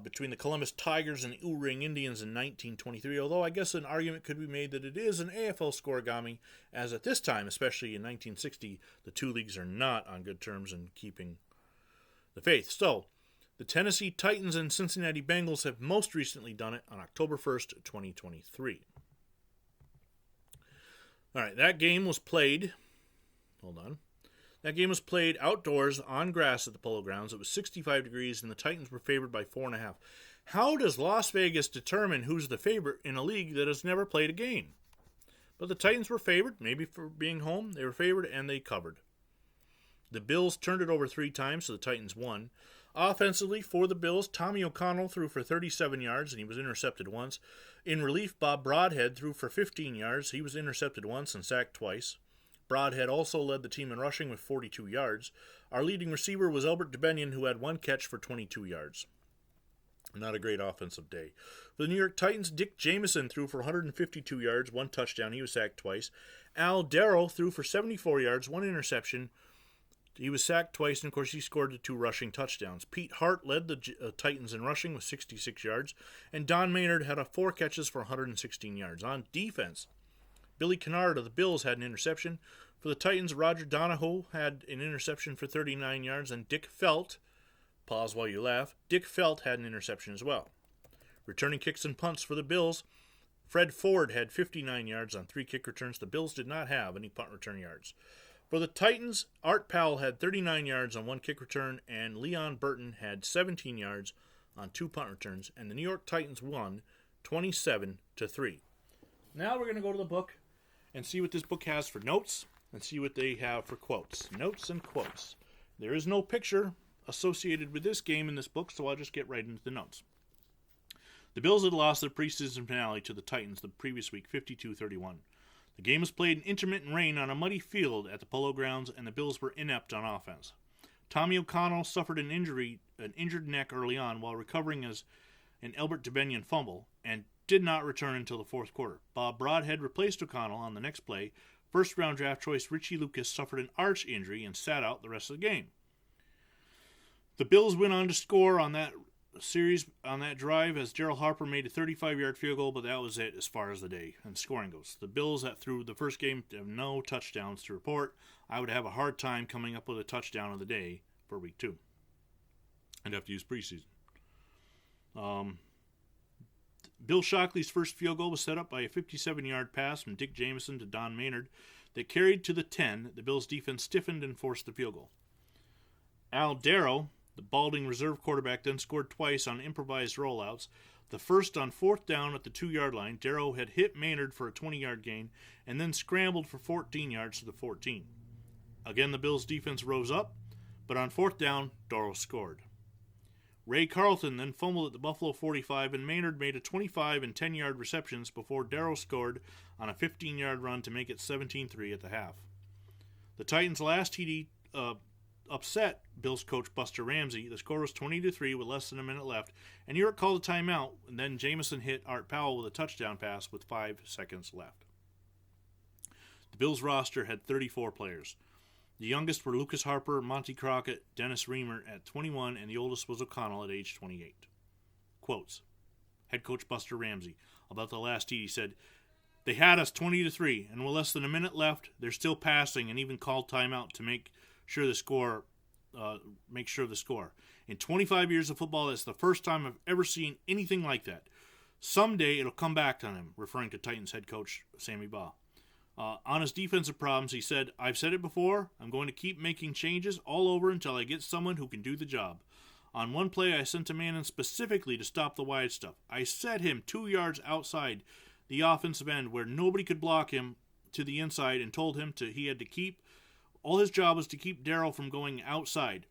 between the Columbus Tigers and the Ooring Indians in 1923, although I guess an argument could be made that it is an AFL scoregami, as at this time, especially in 1960, the two leagues are not on good terms in keeping the faith. So, the Tennessee Titans and Cincinnati Bengals have most recently done it on October 1st, 2023. All right, that game was played outdoors on grass at the Polo Grounds. It was 65 degrees, and the Titans were favored by 4.5. How does Las Vegas determine who's the favorite in a league that has never played a game? But the Titans were favored, maybe for being home. They were favored, and they covered. The Bills turned it over 3 times, so the Titans won. Offensively, for the Bills, Tommy O'Connell threw for 37 yards, and he was intercepted once. In relief, Bob Broadhead threw for 15 yards. He was intercepted once and sacked twice. Broadhead also led the team in rushing with 42 yards. Our leading receiver was Albert DeBenion, who had 1 catch for 22 yards. Not a great offensive day. For the New York Titans, Dick Jamieson threw for 152 yards, 1 touchdown. He was sacked twice. Al Darrow threw for 74 yards, 1 interception. He was sacked twice, and of course he scored the 2 rushing touchdowns. Pete Hart led the Titans in rushing with 66 yards, and Don Maynard had 4 catches for 116 yards. On defense, Billy Kennard of the Bills had an interception. For the Titans, Roger Donahoe had an interception for 39 yards, and Dick Felt, pause while you laugh, Dick Felt had an interception as well. Returning kicks and punts for the Bills, Fred Ford had 59 yards on 3 kick returns. The Bills did not have any punt return yards. For the Titans, Art Powell had 39 yards on 1 kick return, and Leon Burton had 17 yards on 2 punt returns, and the New York Titans won 27-3. Now we're going to go to the book and see what this book has for notes and see what they have for quotes. Notes and quotes. There is no picture associated with this game in this book, so I'll just get right into the notes. The Bills had lost their preseason finale to the Titans the previous week, 52-31. The game was played in intermittent rain on a muddy field at the Polo Grounds, and the Bills were inept on offense. Tommy O'Connell suffered an injured neck early on while recovering as an Albert DeBenion fumble, and did not return until the fourth quarter. Bob Broadhead replaced O'Connell on the next play. First-round draft choice Richie Lucas suffered an arch injury and sat out the rest of the game. The Bills went on to score on that drive as Daryl Harper made a 35-yard field goal, but that was it as far as the day and scoring goes. The Bills, that through the first game, have no touchdowns to report. I would have a hard time coming up with a touchdown of the day for week 2. I'd have to use preseason. Bill Shockley's first field goal was set up by a 57-yard pass from Dick Jameson to Don Maynard that carried to the 10. The Bills' defense stiffened and forced the field goal. Al Darrow, the balding reserve quarterback, then scored twice on improvised rollouts. The first on fourth down at the 2-yard line. Darrow had hit Maynard for a 20-yard gain and then scrambled for 14 yards to the 14. Again, the Bills' defense rose up, but on fourth down, Darrow scored. Ray Carlton then fumbled at the Buffalo 45, and Maynard made a 25 and 10-yard receptions before Darrow scored on a 15-yard run to make it 17-3 at the half. The Titans' last TD upset Bills coach Buster Ramsey. The score was 20-3 with less than a minute left, and New York called a timeout, and then Jameson hit Art Powell with a touchdown pass with 5 seconds left. The Bills roster had 34 players. The youngest were Lucas Harper, Monty Crockett, Dennis Reamer at 21, and the oldest was O'Connell at age 28. Quotes. Head coach Buster Ramsey about the last TD said, "They had us 20-3, and with less than a minute left, they're still passing and even called timeout to make sure the score. In 25 years of football, that's the first time I've ever seen anything like that. Someday it'll come back on him," referring to Titans head coach Sammy Baugh. On his defensive problems, he said, "I've said it before, I'm going to keep making changes all over until I get someone who can do the job. On one play, I sent a man in specifically to stop the wide stuff. I set him 2 yards outside the offensive end where nobody could block him to the inside and told him all his job was to keep Darrow from going outside.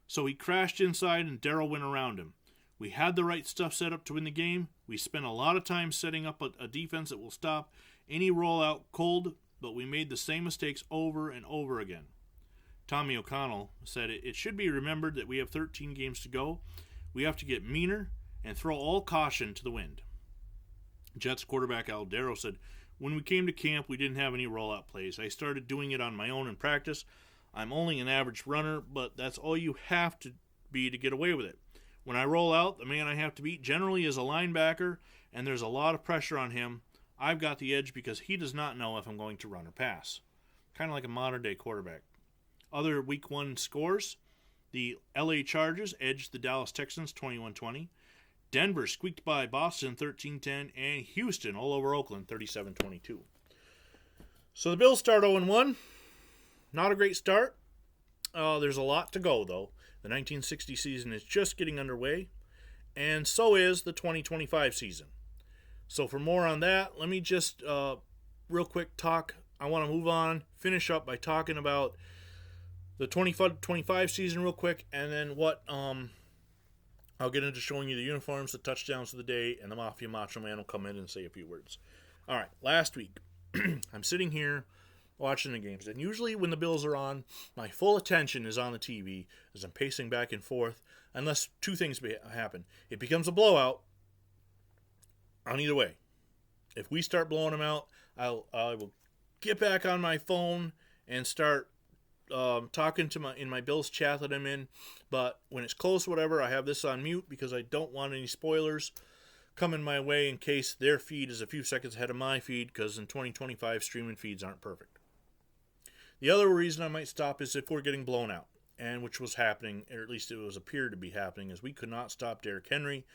So he crashed inside and Darrow went around him. We had the right stuff set up to win the game. We spent a lot of time setting up a defense that will stop any rollout cold, but we made the same mistakes over and over again." Tommy O'Connell said, "It should be remembered that we have 13 games to go. We have to get meaner and throw all caution to the wind." Jets quarterback Al Darrow said, "When we came to camp, we didn't have any rollout plays. I started doing it on my own in practice. I'm only an average runner, but that's all you have to be to get away with it. When I roll out, the man I have to beat generally is a linebacker, and there's a lot of pressure on him. I've got the edge because he does not know if I'm going to run or pass." Kind of like a modern-day quarterback. Other Week 1 scores: the LA Chargers edged the Dallas Texans 21-20. Denver squeaked by Boston 13-10, and Houston all over Oakland 37-22. So the Bills start 0-1. Not a great start. There's a lot to go, though. The 1960 season is just getting underway, and so is the 2025 season. So for more on that, let me just real quick talk. I want to move on, finish up by talking about the 2025 season real quick, and then what I'll get into showing you the uniforms, the touchdowns of the day, and the Mafia Macho Man will come in and say a few words. All right, last week, I'm sitting here watching the games, and usually when the Bills are on, my full attention is on the TV as I'm pacing back and forth, unless two things happen. It becomes a blowout on either way. If we start blowing them out, I will get back on my phone and start talking to in my Bills chat that I'm in. But when it's close, whatever, I have this on mute because I don't want any spoilers coming my way in case their feed is a few seconds ahead of my feed, because in 2025 streaming feeds aren't perfect. The other reason I might stop is if we're getting blown out, and which was happening, or at least it was appeared to be happening, as we could not stop Derrick Henry.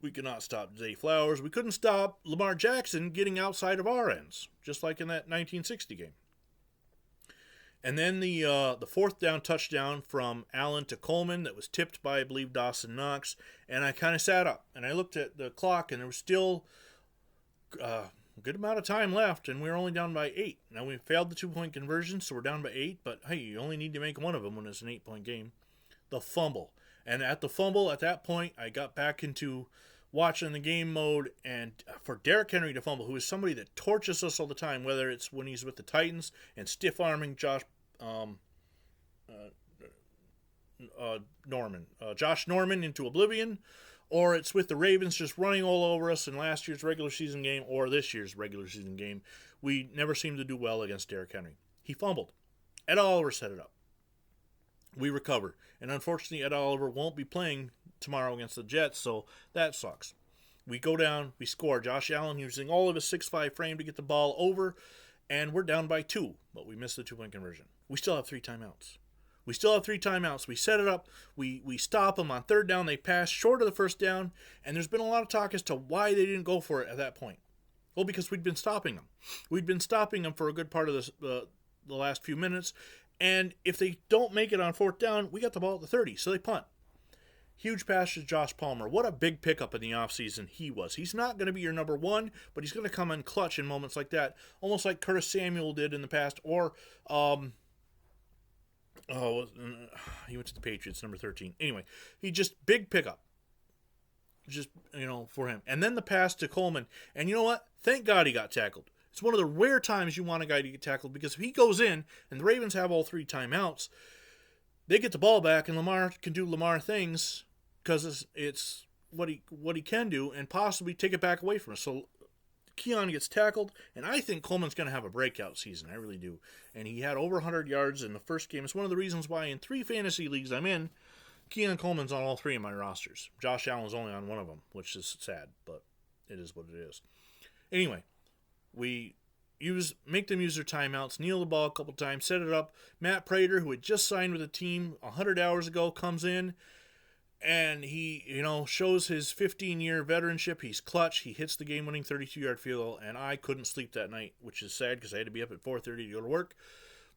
We could not stop Zay Flowers. We couldn't stop Lamar Jackson getting outside of our ends, just like in that 1960 game. And then the fourth down touchdown from Allen to Coleman that was tipped by, I believe, Dawson Knox. And I kind of sat up, and I looked at the clock, and there was still a good amount of time left, and we were only down by 8. Now, we failed the 2-point conversion, so we're down by 8. But, hey, you only need to make one of them when it's an 8-point game. The fumble. And at the fumble, at that point, I got back into watching the game mode, and for Derrick Henry to fumble, who is somebody that torches us all the time, whether it's when he's with the Titans and stiff-arming Josh Norman into oblivion, or it's with the Ravens just running all over us in last year's regular season game or this year's regular season game. We never seem to do well against Derrick Henry. He fumbled. Ed Oliver set it up. We recovered. And unfortunately, Ed Oliver won't be playing tomorrow against the Jets, so that sucks. We go down, we score. Josh Allen using all of his 6'5 frame to get the ball over, and we're down by 2, but we missed the 2-point conversion. We still have 3 timeouts. We set it up. We stop them on 3rd down. They pass short of the 1st down, and there's been a lot of talk as to why they didn't go for it at that point. Well, because we'd been stopping them. We'd been stopping them for a good part of the last few minutes, and if they don't make it on 4th down, we got the ball at the 30, so they punt. Huge pass to Josh Palmer. What a big pickup in the offseason he was. He's not going to be your number 1, but he's going to come in clutch in moments like that, almost like Curtis Samuel did in the past, or he went to the Patriots, number 13. Anyway, he just big pickup. Just, for him. And then the pass to Coleman. And you know what? Thank God he got tackled. It's one of the rare times you want a guy to get tackled, because if he goes in and the Ravens have all 3 timeouts, they get the ball back and Lamar can do Lamar things, because it's what he can do, and possibly take it back away from us. So Keon gets tackled, and I think Coleman's going to have a breakout season. I really do. And he had over 100 yards in the first game. It's one of the reasons why in 3 fantasy leagues I'm in, Keon Coleman's on all 3 of my rosters. Josh Allen's only on one of them, which is sad, but it is what it is. Anyway, we make them use their timeouts, kneel the ball a couple times, set it up. Matt Prater, who had just signed with the team 100 hours ago, comes in, and he, shows his 15-year veteranship. He's clutch. He hits the game-winning 32-yard field goal, and I couldn't sleep that night, which is sad because I had to be up at 4:30 to go to work.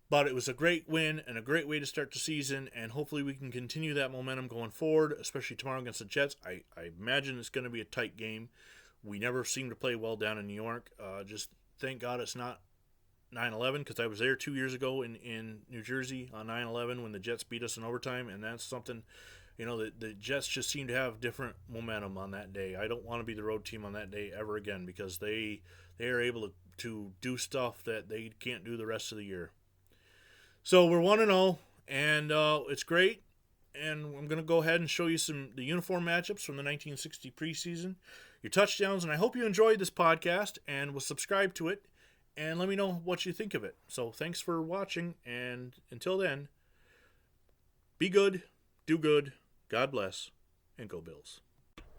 But it was a great win and a great way to start the season, and hopefully we can continue that momentum going forward, especially tomorrow against the Jets. I imagine it's going to be a tight game. We never seem to play well down in New York. Just thank God it's not 9/11, because I was there 2 years ago in New Jersey on 9/11 when the Jets beat us in overtime, and that's something, the Jets just seem to have different momentum on that day. I don't want to be the road team on that day ever again, because they are able to do stuff that they can't do the rest of the year. So we're 1-0, and it's great. And I'm going to go ahead and show you the uniform matchups from the 1960 preseason, your touchdowns, and I hope you enjoyed this podcast and will subscribe to it, and let me know what you think of it. So thanks for watching, and until then, be good, do good, God bless, and go Bills.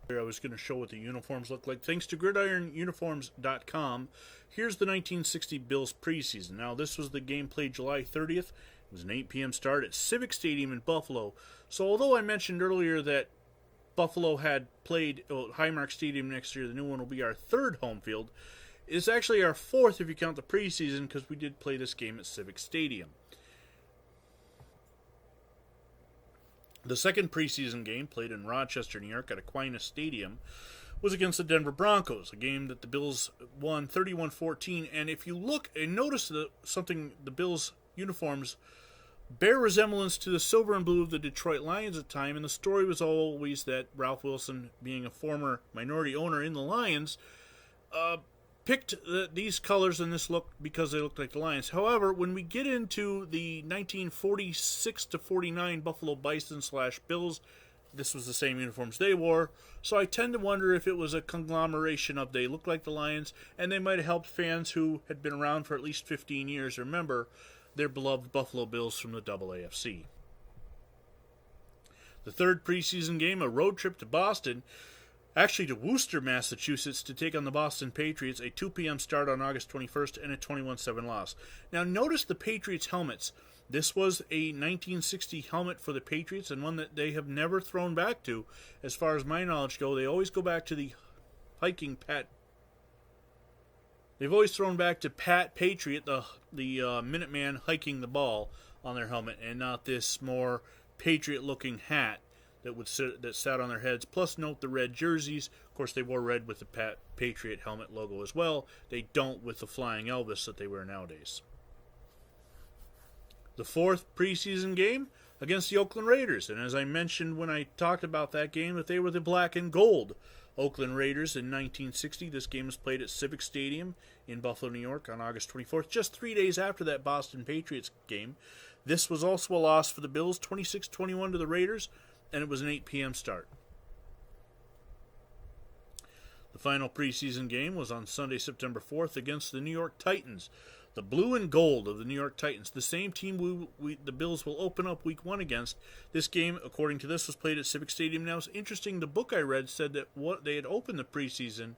Here I was going to show what the uniforms look like. Thanks to GridironUniforms.com, here's the 1960 Bills preseason. Now, this was the game played July 30th. It was an 8 p.m. start at Civic Stadium in Buffalo. So although I mentioned earlier that Buffalo had played Highmark Stadium next year, the new one will be our 3rd home field. It's actually our 4th if you count the preseason, because we did play this game at Civic Stadium. The second preseason game, played in Rochester, New York at Aquinas Stadium, was against the Denver Broncos, a game that the Bills won 31-14. And if you look and notice the Bills uniforms bear resemblance to the silver and blue of the Detroit Lions at the time, and the story was always that Ralph Wilson, being a former minority owner in the Lions, picked these colors and this look because they looked like the Lions. However, when we get into the 1946-49 Buffalo Bison/Bills, this was the same uniforms they wore, so I tend to wonder if it was a conglomeration of they look like the Lions, and they might have helped fans who had been around for at least 15 years remember their beloved Buffalo Bills from the AAFC. The third preseason game, a road trip to Boston, actually to Worcester, Massachusetts, to take on the Boston Patriots, a 2 p.m. start on August 21st, and a 21-7 loss. Now, notice the Patriots' helmets. This was a 1960 helmet for the Patriots, and one that they have never thrown back to, as far as my knowledge go. They always go back to the hiking Pat. They've always thrown back to Pat Patriot, the Minuteman hiking the ball on their helmet, and not this more Patriot-looking hat that sat on their heads. Plus, note the red jerseys. Of course, they wore red with the Pat Patriot helmet logo as well. They don't with the Flying Elvis that they wear nowadays. The fourth preseason game against the Oakland Raiders, and as I mentioned when I talked about that game, that they were the black and gold Oakland Raiders in 1960. This game was played at Civic Stadium in Buffalo, New York on August 24th, just 3 days after that Boston Patriots game. This was also a loss for the Bills, 26-21 to the Raiders, and it was an 8 p.m. start. The final preseason game was on Sunday, September 4th against the New York Titans. The blue and gold of the New York Titans, the same team the Bills will open up Week 1 against. This game, according to this, was played at Civic Stadium. Now, it's interesting, the book I read said that they had opened the preseason,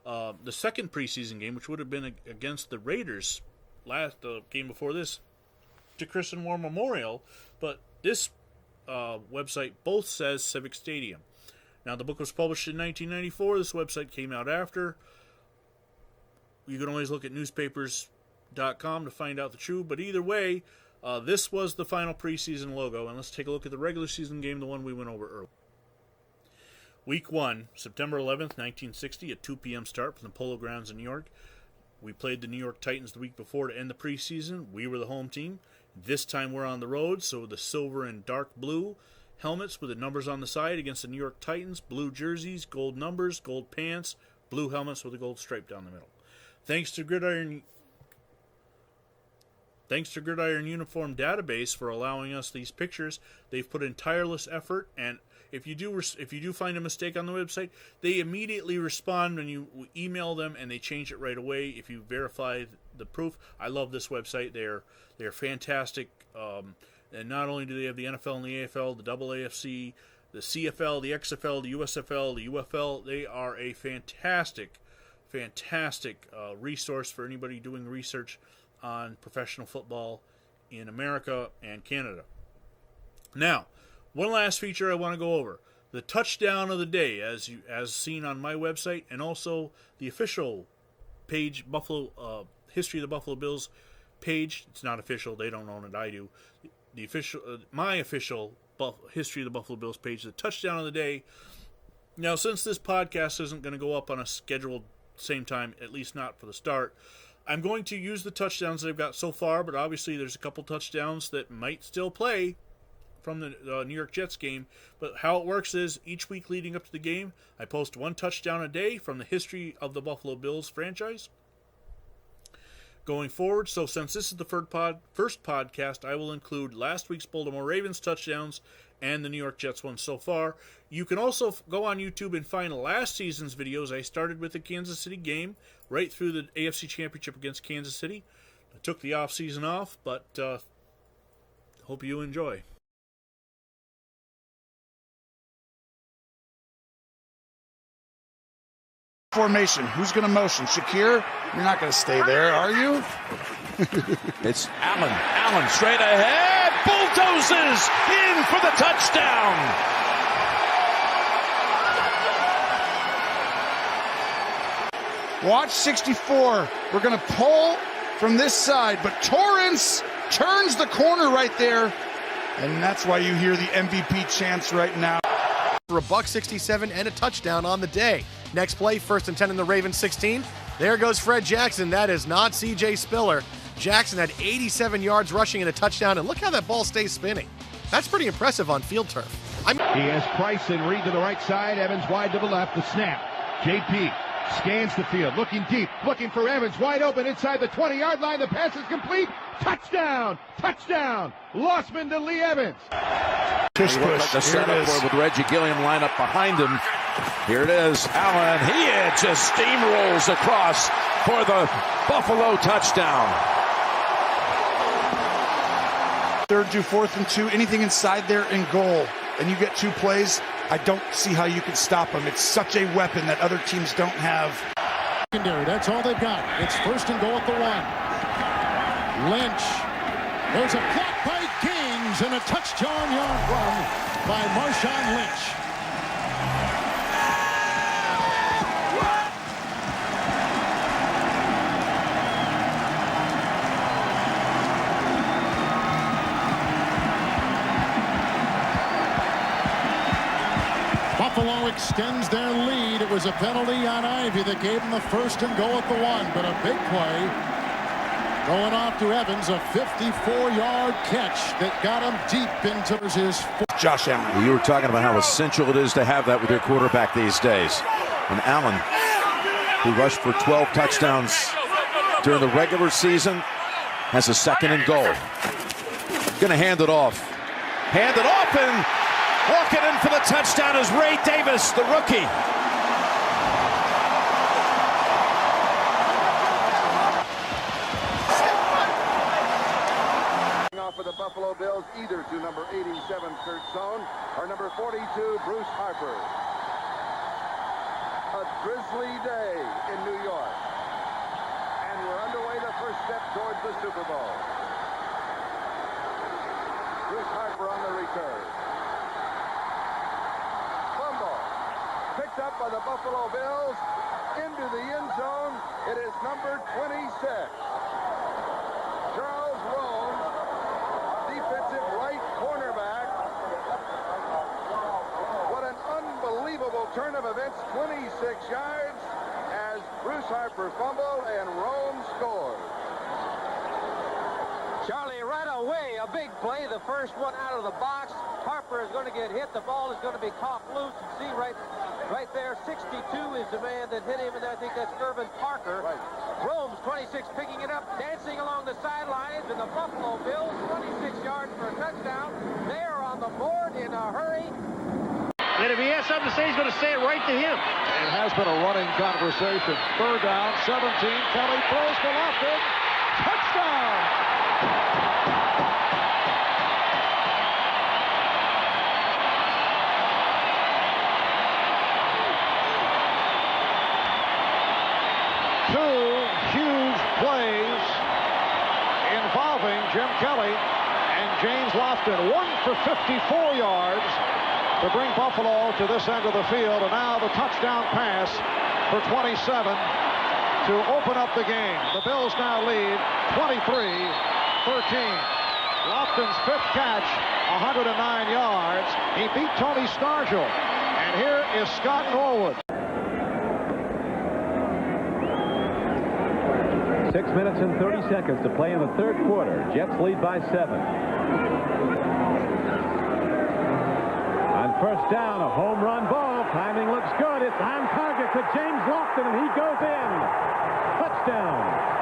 the second preseason game, which would have been against the Raiders, the game before this, to Christian War Memorial, but this website both says Civic Stadium. Now, the book was published in 1994. This website came out after. You can always look at newspapers.com to find out the truth, but either way, this was the final preseason logo, and let's take a look at the regular season game, the one we went over earlier. Week 1, September 11th, 1960, at 2 p.m. start from the Polo Grounds in New York. We played the New York Titans the week before to end the preseason. We were the home team. This time we're on the road, so the silver and dark blue helmets with the numbers on the side against the New York Titans, blue jerseys, gold numbers, gold pants, blue helmets with a gold stripe down the middle. Thanks to Gridiron Uniform Database for allowing us these pictures. They've put in tireless effort, and if you do find a mistake on the website, they immediately respond when you email them, and they change it right away if you verify the proof. I love this website. They're fantastic. And not only do they have the NFL and the AFL, the AAFC, the CFL, the XFL, the USFL, the UFL, they are a fantastic resource for anybody doing research on professional football in America and Canada. Now, one last feature I want to go over. The touchdown of the day, as seen on my website, and also the official page, History of the Buffalo Bills page. It's not official. They don't own it. I do. The official, my official History of the Buffalo Bills page, the touchdown of the day. Now, since this podcast isn't going to go up on a scheduled same time, at least not for the start, I'm going to use the touchdowns that I've got so far, but obviously there's a couple touchdowns that might still play from the New York Jets game. But how it works is, each week leading up to the game, I post one touchdown a day from the history of the Buffalo Bills franchise going forward. So since this is the first podcast, I will include last week's Baltimore Ravens touchdowns and the New York Jets one so far. You can also go on YouTube and find last season's videos. I started with the Kansas City game, right through the AFC Championship against Kansas City. I took the off-season off, but hope you enjoy. Formation. Who's going to motion? Shakir? You're not going to stay there, are you? It's Allen. Allen straight ahead. Bulldozes in for the touchdown. Watch 64. We're going to pull from this side, but Torrance turns the corner right there, and that's why you hear the MVP chants right now. For $167 and a touchdown on the day. Next play, 1st and 10 in the Ravens 16. There goes Fred Jackson. That is not C.J. Spiller. Jackson had 87 yards rushing and a touchdown, and look how that ball stays spinning. That's pretty impressive on field turf. He has Price and Reed to the right side. Evans wide to the left. The snap. JP scans the field, looking deep, looking for Evans, wide open inside the 20-yard line. The pass is complete. Touchdown! Touchdown! Lossman to Lee Evans. Push. The setup with Reggie Gilliam line up behind him. Here it is. Allen, he just steamrolls across for the Buffalo touchdown. 3rd to 4th and 2, anything inside there in goal, and you get 2 plays, I don't see how you can stop them. It's such a weapon that other teams don't have. That's all they've got. It's 1st and goal at the 1. Lynch. There's a block by Kings and a touchdown yard run by Marshawn Lynch. Buffalo extends their lead. It was a penalty on Ivy that gave them the 1st and goal at the 1, but a big play going off to Evans, a 54-yard catch that got him deep into his. Josh Allen. You were talking about how essential it is to have that with your quarterback these days. And Allen, who rushed for 12 touchdowns during the regular season, has a 2nd and goal. Gonna hand it off. Hand it off, and walking in for the touchdown is Ray Davis, the rookie. For the Buffalo Bills, either to number 87, Kurt Sohn, or number 42, Bruce Harper. A drizzly day in New York, and we're underway the first step towards the Super Bowl. Bruce Harper on the return. Fumble, picked up by the Buffalo Bills, into the end zone. It is number 26. Charles Rome, defensive right cornerback. What an unbelievable turn of events. 26 yards as Bruce Harper fumbled and Rome scored. Charlie, right away, a big play. The first one out of the box. Harper is going to get hit. The ball is going to be caught loose. You see right there, 62 is the man that hit him, and I think that's Irvin Parker. Right. Rome's 26 picking it up, dancing along the sidelines, and the Buffalo Bills, 26 yards for a touchdown. They are on the board in a hurry. And if he has something to say, he's going to say it right to him. It has been a running conversation. 3rd down, 17. Kelly throws for Lofton. Touchdown! Two huge plays involving Jim Kelly and James Lofton. 1 for 54 yards to bring Buffalo to this end of the field. And now the touchdown pass for 27 to open up the game. The Bills now lead 23-13. Lofton's 5th catch, 109 yards. He beat Tony Stargell. And here is Scott Norwood. 6 minutes and 30 seconds to play in the 3rd quarter. Jets lead by 7. On 1st down, a home run ball. Timing looks good. It's on target to James Lofton, and he goes in. Touchdown.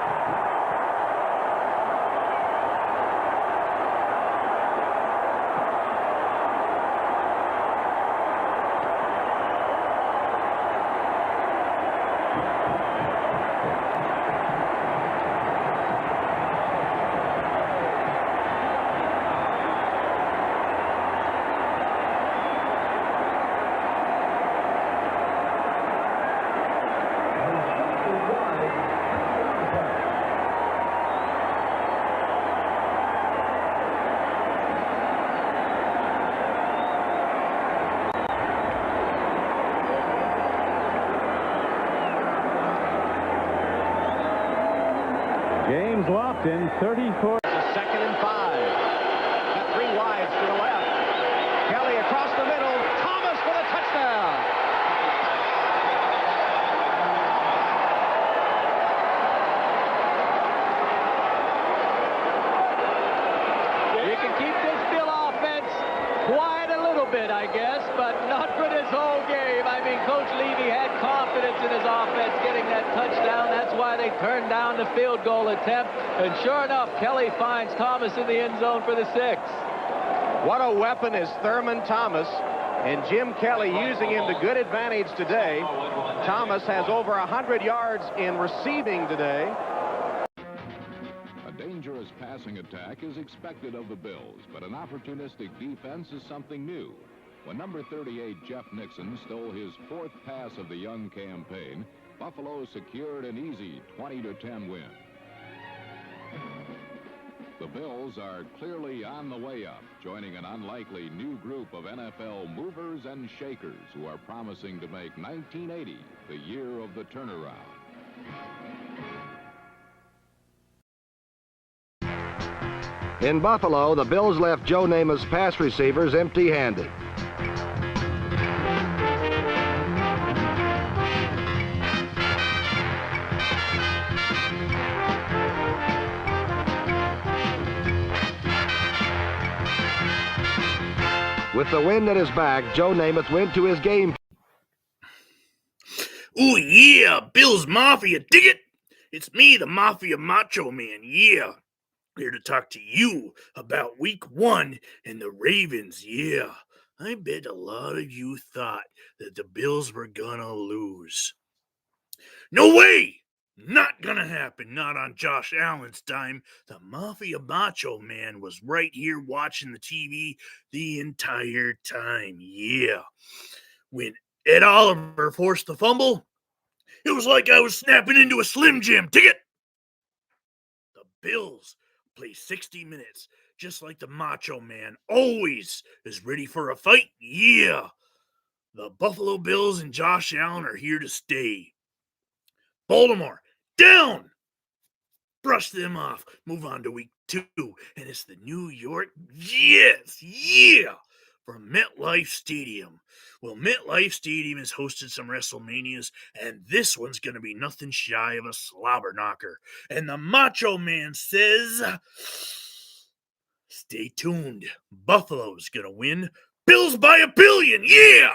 James Lofton, 34. It's a 2nd and 5. Got 3 wides to the left. Kelly across the middle. Thomas for the touchdown. You can keep this Bill offense quiet a little bit, I guess, but not for this whole game. I mean, Coach Levy had confidence in his offense getting that touchdown. That's why they turned down the field goal attempt. And sure enough, Kelly finds Thomas in the end zone for the 6th. What a weapon is Thurman Thomas, and Jim Kelly using him to good advantage today. Thomas has over 100 yards in receiving today. A dangerous passing attack is expected of the Bills, but an opportunistic defense is something new. When number 38 Jeff Nixon stole his 4th pass of the young campaign, Buffalo secured an easy 20-10 win. The Bills are clearly on the way up, joining an unlikely new group of NFL movers and shakers who are promising to make 1980 the year of the turnaround. In Buffalo, the Bills left Joe Namath's pass receivers empty-handed. With the wind at his back, Joe Namath went to his game. Ooh, yeah, Bills Mafia, dig it? It's me, the Mafia Macho Man, yeah. Here to talk to you about week 1 and the Ravens, yeah. I bet a lot of you thought that the Bills were gonna lose. No way! Not gonna happen, not on Josh Allen's time. The Mafia Macho Man was right here watching the TV the entire time, yeah. When Ed Oliver forced the fumble, it was like I was snapping into a Slim Jim ticket. The Bills play 60 minutes, just like the Macho Man always is ready for a fight. Yeah. The Buffalo Bills and Josh Allen are here to stay. Baltimore, down. Brush them off. Move on to week 2. And it's the New York Jets. Yeah. From MetLife Stadium. Well, MetLife Stadium has hosted some WrestleManias, and this one's going to be nothing shy of a slobber knocker. And the Macho Man says, stay tuned. Buffalo's going to win. Bills by 1 billion. Yeah.